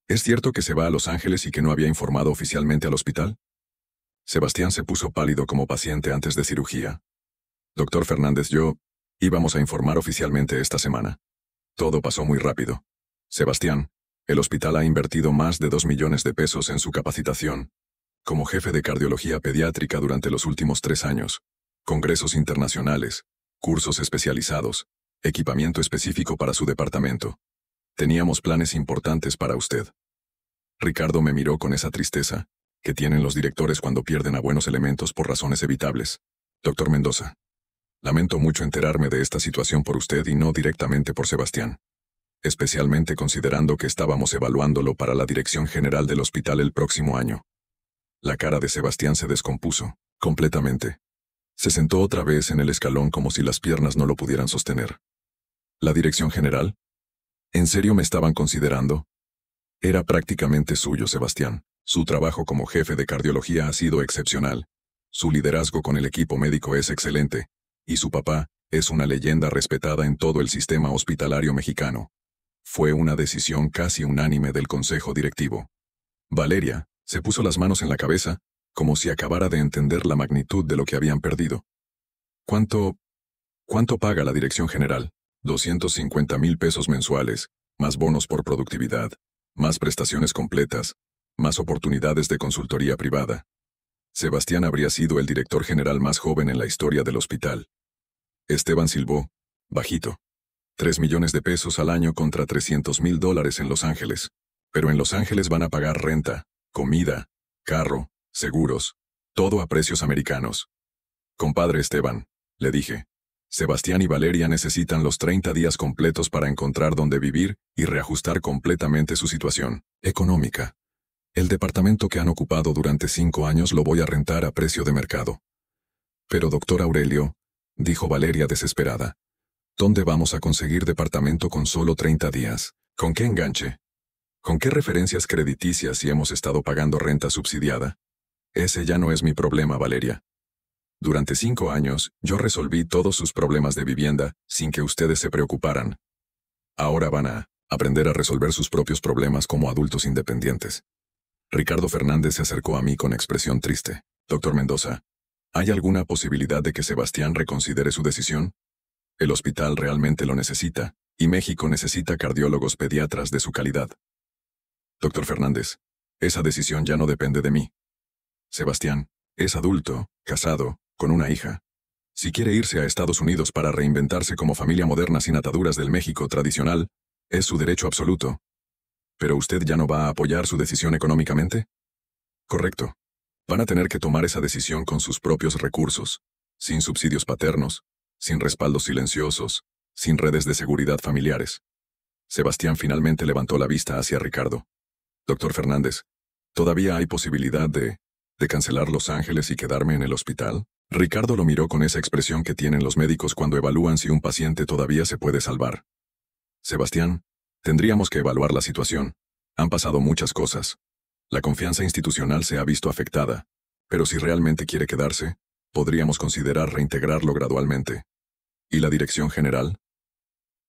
¿Es cierto que se va a Los Ángeles y que no había informado oficialmente al hospital? Sebastián se puso pálido como paciente antes de cirugía. Doctor Fernández, íbamos a informar oficialmente esta semana. Todo pasó muy rápido. Sebastián, el hospital ha invertido más de 2 millones de pesos en su capacitación, como jefe de cardiología pediátrica durante los últimos 3 años. Congresos internacionales, cursos especializados, equipamiento específico para su departamento. Teníamos planes importantes para usted. Ricardo me miró con esa tristeza que tienen los directores cuando pierden a buenos elementos por razones evitables. Doctor Mendoza, lamento mucho enterarme de esta situación por usted y no directamente por Sebastián, especialmente considerando que estábamos evaluándolo para la dirección general del hospital el próximo año. La cara de Sebastián se descompuso, completamente. Se sentó otra vez en el escalón como si las piernas no lo pudieran sostener. ¿La dirección general? ¿En serio me estaban considerando? Era prácticamente suyo, Sebastián. Su trabajo como jefe de cardiología ha sido excepcional. Su liderazgo con el equipo médico es excelente, y su papá es una leyenda respetada en todo el sistema hospitalario mexicano. Fue una decisión casi unánime del consejo directivo. Valeria se puso las manos en la cabeza, como si acabara de entender la magnitud de lo que habían perdido. ¿Cuánto paga la dirección general? 250,000 pesos mensuales, más bonos por productividad, más prestaciones completas, más oportunidades de consultoría privada. Sebastián habría sido el director general más joven en la historia del hospital. Esteban silbó, bajito. 3 millones de pesos al año contra $300,000 en Los Ángeles. Pero en Los Ángeles van a pagar renta, comida, carro, seguros, todo a precios americanos. Compadre Esteban, le dije, Sebastián y Valeria necesitan los 30 días completos para encontrar dónde vivir y reajustar completamente su situación económica. El departamento que han ocupado durante 5 años lo voy a rentar a precio de mercado. Pero doctor Aurelio, dijo Valeria desesperada, ¿dónde vamos a conseguir departamento con solo 30 días? ¿Con qué enganche? ¿Con qué referencias crediticias si hemos estado pagando renta subsidiada? Ese ya no es mi problema, Valeria. Durante 5 años, yo resolví todos sus problemas de vivienda sin que ustedes se preocuparan. Ahora van a aprender a resolver sus propios problemas como adultos independientes. Ricardo Fernández se acercó a mí con expresión triste. Doctor Mendoza, ¿hay alguna posibilidad de que Sebastián reconsidere su decisión? El hospital realmente lo necesita, y México necesita cardiólogos pediatras de su calidad. Doctor Fernández, esa decisión ya no depende de mí. Sebastián es adulto, casado, con una hija. Si quiere irse a Estados Unidos para reinventarse como familia moderna sin ataduras del México tradicional, es su derecho absoluto. ¿Pero usted ya no va a apoyar su decisión económicamente? Correcto. Van a tener que tomar esa decisión con sus propios recursos, sin subsidios paternos, sin respaldos silenciosos, sin redes de seguridad familiares. Sebastián finalmente levantó la vista hacia Ricardo. Doctor Fernández, ¿todavía hay posibilidad de cancelar Los Ángeles y quedarme en el hospital? Ricardo lo miró con esa expresión que tienen los médicos cuando evalúan si un paciente todavía se puede salvar. Sebastián, tendríamos que evaluar la situación. Han pasado muchas cosas. La confianza institucional se ha visto afectada, pero si realmente quiere quedarse, podríamos considerar reintegrarlo gradualmente. ¿Y la dirección general?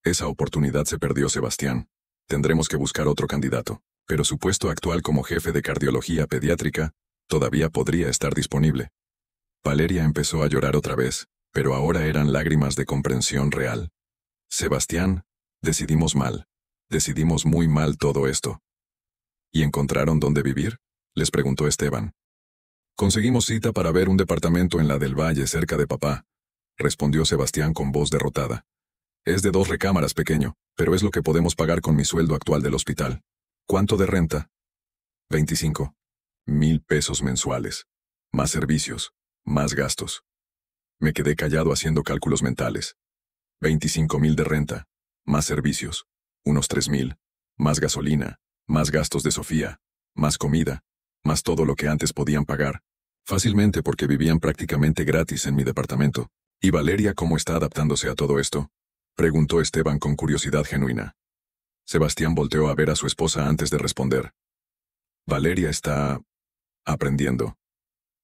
Esa oportunidad se perdió, Sebastián. Tendremos que buscar otro candidato, pero su puesto actual como jefe de cardiología pediátrica todavía podría estar disponible. Valeria empezó a llorar otra vez, pero ahora eran lágrimas de comprensión real. Sebastián, decidimos mal. Decidimos muy mal todo esto. ¿Y encontraron dónde vivir? Les preguntó Esteban. Conseguimos cita para ver un departamento en la del Valle cerca de papá, respondió Sebastián con voz derrotada. Es de 2 recámaras, pequeño, pero es lo que podemos pagar con mi sueldo actual del hospital. ¿Cuánto de renta? 25,000 pesos mensuales. Más servicios, más gastos. Me quedé callado haciendo cálculos mentales. 25,000 de renta, más servicios, unos 3,000, más gasolina, más gastos de Sofía, más comida, más todo lo que antes podían pagar, fácilmente porque vivían prácticamente gratis en mi departamento. ¿Y Valeria cómo está adaptándose a todo esto? Preguntó Esteban con curiosidad genuina. Sebastián volteó a ver a su esposa antes de responder. Valeria está aprendiendo.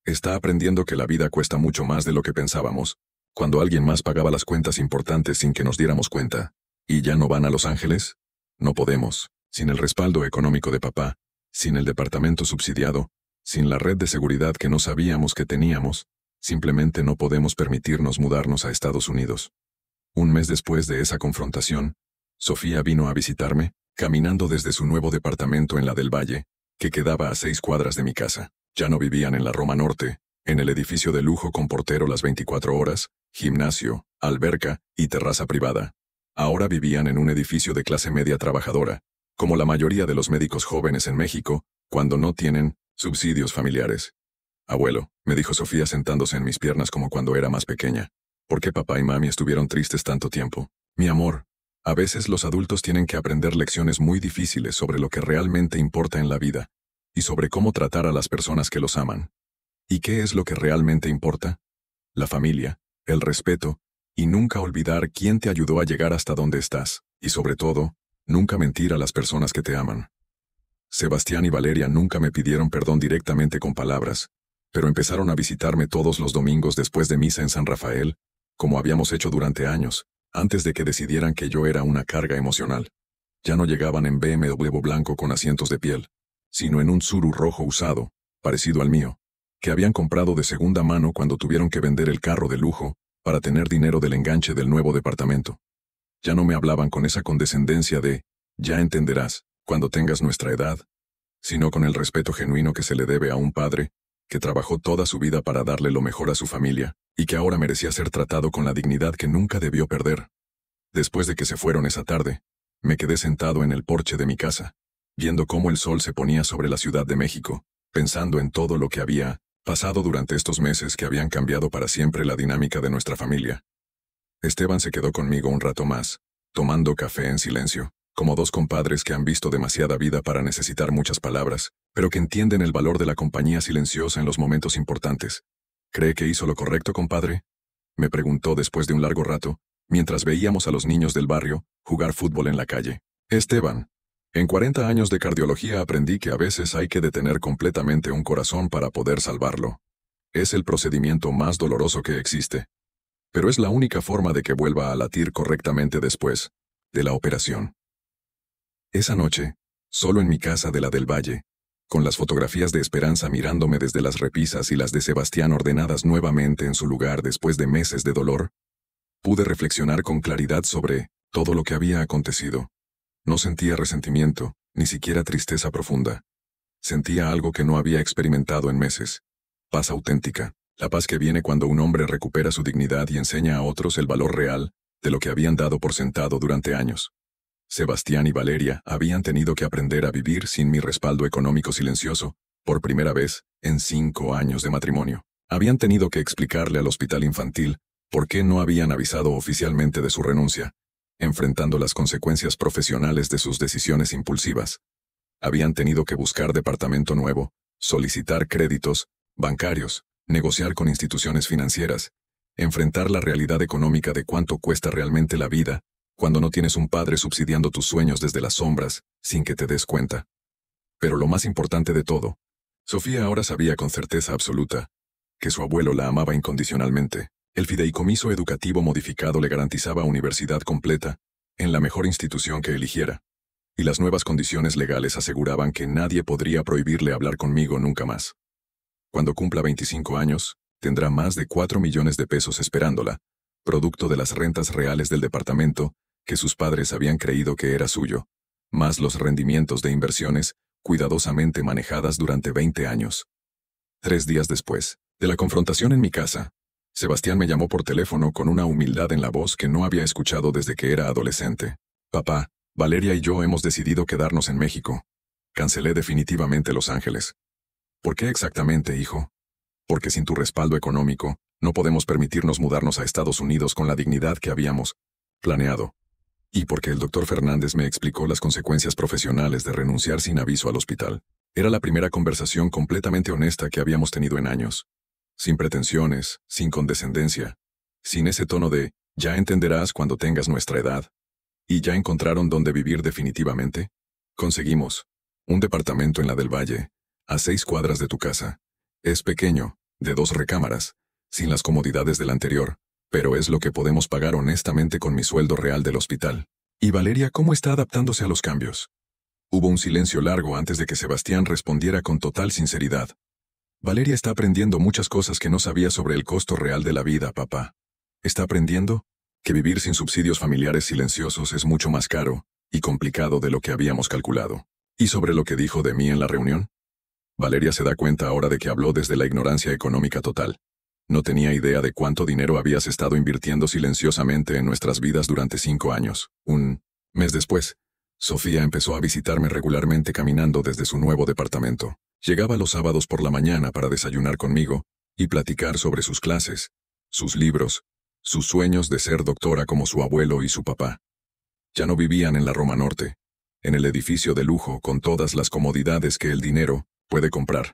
Está aprendiendo que la vida cuesta mucho más de lo que pensábamos, cuando alguien más pagaba las cuentas importantes sin que nos diéramos cuenta. ¿Y ya no van a Los Ángeles? No podemos, sin el respaldo económico de papá, sin el departamento subsidiado, sin la red de seguridad que no sabíamos que teníamos, simplemente no podemos permitirnos mudarnos a Estados Unidos. Un mes después de esa confrontación, Sofía vino a visitarme, caminando desde su nuevo departamento en la del Valle, que quedaba a 6 cuadras de mi casa. Ya no vivían en la Roma Norte, en el edificio de lujo con portero las 24 horas, gimnasio, alberca y terraza privada. Ahora vivían en un edificio de clase media trabajadora, como la mayoría de los médicos jóvenes en México, cuando no tienen subsidios familiares. Abuelo, me dijo Sofía sentándose en mis piernas como cuando era más pequeña. ¿Por qué papá y mami estuvieron tristes tanto tiempo? Mi amor, a veces los adultos tienen que aprender lecciones muy difíciles sobre lo que realmente importa en la vida, y sobre cómo tratar a las personas que los aman. ¿Y qué es lo que realmente importa? La familia, el respeto, y nunca olvidar quién te ayudó a llegar hasta donde estás, y sobre todo, nunca mentir a las personas que te aman. Sebastián y Valeria nunca me pidieron perdón directamente con palabras, pero empezaron a visitarme todos los domingos después de misa en San Rafael, como habíamos hecho durante años, antes de que decidieran que yo era una carga emocional. Ya no llegaban en BMW blanco con asientos de piel, sino en un Tsuru rojo usado, parecido al mío, que habían comprado de segunda mano cuando tuvieron que vender el carro de lujo para tener dinero del enganche del nuevo departamento. Ya no me hablaban con esa condescendencia de, ya entenderás, cuando tengas nuestra edad, sino con el respeto genuino que se le debe a un padre, que trabajó toda su vida para darle lo mejor a su familia, y que ahora merecía ser tratado con la dignidad que nunca debió perder. Después de que se fueron esa tarde, me quedé sentado en el porche de mi casa, viendo cómo el sol se ponía sobre la Ciudad de México, pensando en todo lo que había pasado durante estos meses que habían cambiado para siempre la dinámica de nuestra familia. Esteban se quedó conmigo un rato más, tomando café en silencio, como 2 compadres que han visto demasiada vida para necesitar muchas palabras, pero que entienden el valor de la compañía silenciosa en los momentos importantes. ¿Cree que hizo lo correcto, compadre? Me preguntó después de un largo rato, mientras veíamos a los niños del barrio jugar fútbol en la calle. Esteban, en 40 años de cardiología aprendí que a veces hay que detener completamente un corazón para poder salvarlo. Es el procedimiento más doloroso que existe. Pero es la única forma de que vuelva a latir correctamente después de la operación. Esa noche, solo en mi casa de la del Valle, con las fotografías de Esperanza mirándome desde las repisas y las de Sebastián ordenadas nuevamente en su lugar después de meses de dolor, pude reflexionar con claridad sobre todo lo que había acontecido. No sentía resentimiento, ni siquiera tristeza profunda. Sentía algo que no había experimentado en meses. Paz auténtica, la paz que viene cuando un hombre recupera su dignidad y enseña a otros el valor real de lo que habían dado por sentado durante años. Sebastián y Valeria habían tenido que aprender a vivir sin mi respaldo económico silencioso, por primera vez en 5 años de matrimonio. Habían tenido que explicarle al hospital infantil por qué no habían avisado oficialmente de su renuncia, enfrentando las consecuencias profesionales de sus decisiones impulsivas. Habían tenido que buscar departamento nuevo, solicitar créditos bancarios, negociar con instituciones financieras, enfrentar la realidad económica de cuánto cuesta realmente la vida, cuando no tienes un padre subsidiando tus sueños desde las sombras, sin que te des cuenta. Pero lo más importante de todo, Sofía ahora sabía con certeza absoluta que su abuelo la amaba incondicionalmente. El fideicomiso educativo modificado le garantizaba universidad completa en la mejor institución que eligiera, y las nuevas condiciones legales aseguraban que nadie podría prohibirle hablar conmigo nunca más. Cuando cumpla 25 años, tendrá más de 4 millones de pesos esperándola, producto de las rentas reales del departamento que sus padres habían creído que era suyo, más los rendimientos de inversiones cuidadosamente manejadas durante 20 años. 3 días después de la confrontación en mi casa, Sebastián me llamó por teléfono con una humildad en la voz que no había escuchado desde que era adolescente. Papá, Valeria y yo hemos decidido quedarnos en México. Cancelé definitivamente Los Ángeles. ¿Por qué exactamente, hijo? Porque sin tu respaldo económico, no podemos permitirnos mudarnos a Estados Unidos con la dignidad que habíamos planeado. Y porque el doctor Fernández me explicó las consecuencias profesionales de renunciar sin aviso al hospital. Era la primera conversación completamente honesta que habíamos tenido en años. Sin pretensiones, sin condescendencia, sin ese tono de, ya entenderás cuando tengas nuestra edad. ¿Y ya encontraron dónde vivir definitivamente? Conseguimos un departamento en la del Valle, a 6 cuadras de tu casa. Es pequeño, de 2 recámaras, sin las comodidades del anterior, pero es lo que podemos pagar honestamente con mi sueldo real del hospital. ¿Y Valeria cómo está adaptándose a los cambios? Hubo un silencio largo antes de que Sebastián respondiera con total sinceridad. Valeria está aprendiendo muchas cosas que no sabía sobre el costo real de la vida, papá. Está aprendiendo que vivir sin subsidios familiares silenciosos es mucho más caro y complicado de lo que habíamos calculado. ¿Y sobre lo que dijo de mí en la reunión? Valeria se da cuenta ahora de que habló desde la ignorancia económica total. No tenía idea de cuánto dinero habías estado invirtiendo silenciosamente en nuestras vidas durante 5 años. Un mes después, Sofía empezó a visitarme regularmente caminando desde su nuevo departamento. Llegaba los sábados por la mañana para desayunar conmigo y platicar sobre sus clases, sus libros, sus sueños de ser doctora como su abuelo y su papá. Ya no vivían en la Roma Norte, en el edificio de lujo con todas las comodidades que el dinero puede comprar.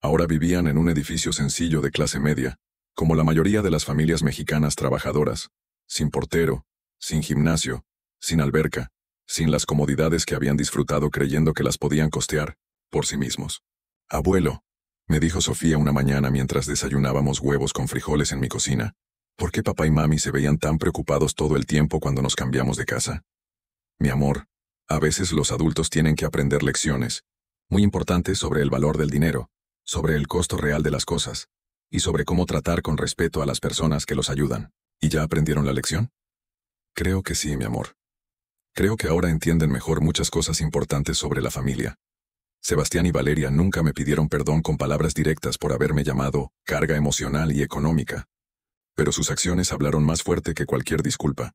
Ahora vivían en un edificio sencillo de clase media, como la mayoría de las familias mexicanas trabajadoras, sin portero, sin gimnasio, sin alberca, sin las comodidades que habían disfrutado creyendo que las podían costear por sí mismos. Abuelo, me dijo Sofía una mañana mientras desayunábamos huevos con frijoles en mi cocina, ¿por qué papá y mami se veían tan preocupados todo el tiempo cuando nos cambiamos de casa? Mi amor, a veces los adultos tienen que aprender lecciones muy importantes sobre el valor del dinero, sobre el costo real de las cosas, y sobre cómo tratar con respeto a las personas que los ayudan. ¿Y ya aprendieron la lección? Creo que sí, mi amor. Creo que ahora entienden mejor muchas cosas importantes sobre la familia. Sebastián y Valeria nunca me pidieron perdón con palabras directas por haberme llamado carga emocional y económica. Pero sus acciones hablaron más fuerte que cualquier disculpa.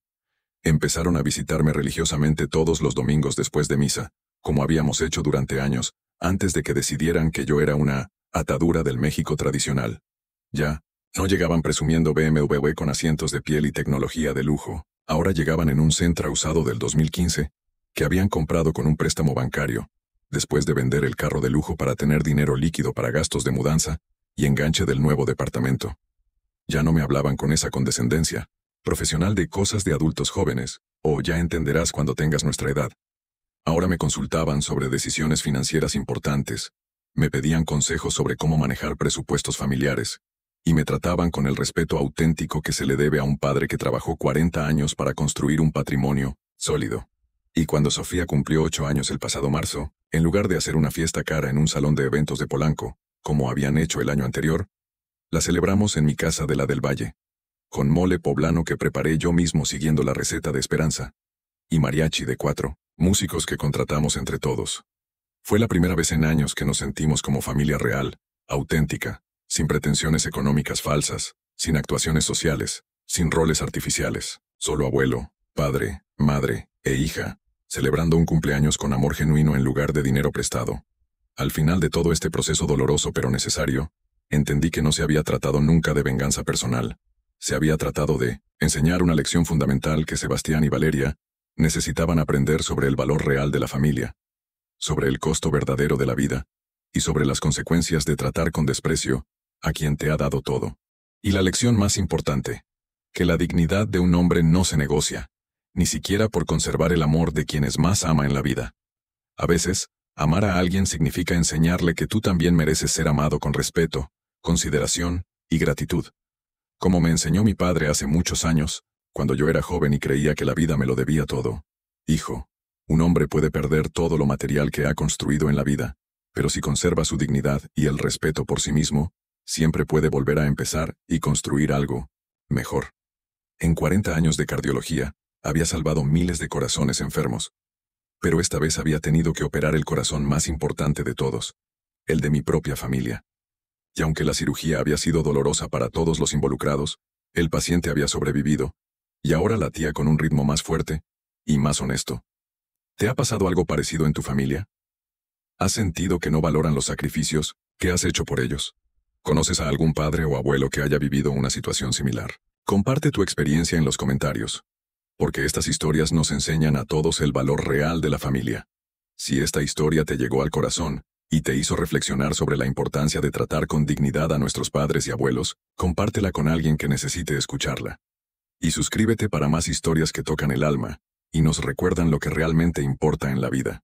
Empezaron a visitarme religiosamente todos los domingos después de misa, como habíamos hecho durante años, antes de que decidieran que yo era una atadura del México tradicional. Ya, no llegaban presumiendo BMW con asientos de piel y tecnología de lujo. Ahora llegaban en un Sentra usado del 2015, que habían comprado con un préstamo bancario, después de vender el carro de lujo para tener dinero líquido para gastos de mudanza y enganche del nuevo departamento. Ya no me hablaban con esa condescendencia profesional de cosas de adultos jóvenes, o ya entenderás cuando tengas nuestra edad. Ahora me consultaban sobre decisiones financieras importantes, me pedían consejos sobre cómo manejar presupuestos familiares, y me trataban con el respeto auténtico que se le debe a un padre que trabajó 40 años para construir un patrimonio sólido. Y cuando Sofía cumplió 8 años el pasado marzo, en lugar de hacer una fiesta cara en un salón de eventos de Polanco, como habían hecho el año anterior, la celebramos en mi casa de la del Valle, con mole poblano que preparé yo mismo siguiendo la receta de Esperanza, y mariachi de 4, músicos que contratamos entre todos. Fue la primera vez en años que nos sentimos como familia real, auténtica, sin pretensiones económicas falsas, sin actuaciones sociales, sin roles artificiales, solo abuelo, padre, madre e hija, celebrando un cumpleaños con amor genuino en lugar de dinero prestado. Al final de todo este proceso doloroso pero necesario, entendí que no se había tratado nunca de venganza personal. Se había tratado de enseñar una lección fundamental que Sebastián y Valeria necesitaban aprender sobre el valor real de la familia, sobre el costo verdadero de la vida, y sobre las consecuencias de tratar con desprecio a quien te ha dado todo. Y la lección más importante, que la dignidad de un hombre no se negocia, ni siquiera por conservar el amor de quienes más ama en la vida. A veces, Amar a alguien significa enseñarle que tú también mereces ser amado con respeto, consideración y gratitud. Como me enseñó mi padre hace muchos años, cuando yo era joven y creía que la vida me lo debía todo. Hijo, un hombre puede perder todo lo material que ha construido en la vida, pero si conserva su dignidad y el respeto por sí mismo, siempre puede volver a empezar y construir algo mejor. En 40 años de cardiología, había salvado miles de corazones enfermos, pero esta vez había tenido que operar el corazón más importante de todos, el de mi propia familia. Y aunque la cirugía había sido dolorosa para todos los involucrados, el paciente había sobrevivido, y ahora latía con un ritmo más fuerte y más honesto. ¿Te ha pasado algo parecido en tu familia? ¿Has sentido que no valoran los sacrificios que has hecho por ellos? ¿Conoces a algún padre o abuelo que haya vivido una situación similar? Comparte tu experiencia en los comentarios, porque estas historias nos enseñan a todos el valor real de la familia. Si esta historia te llegó al corazón y te hizo reflexionar sobre la importancia de tratar con dignidad a nuestros padres y abuelos, compártela con alguien que necesite escucharla. Y suscríbete para más historias que tocan el alma y nos recuerdan lo que realmente importa en la vida.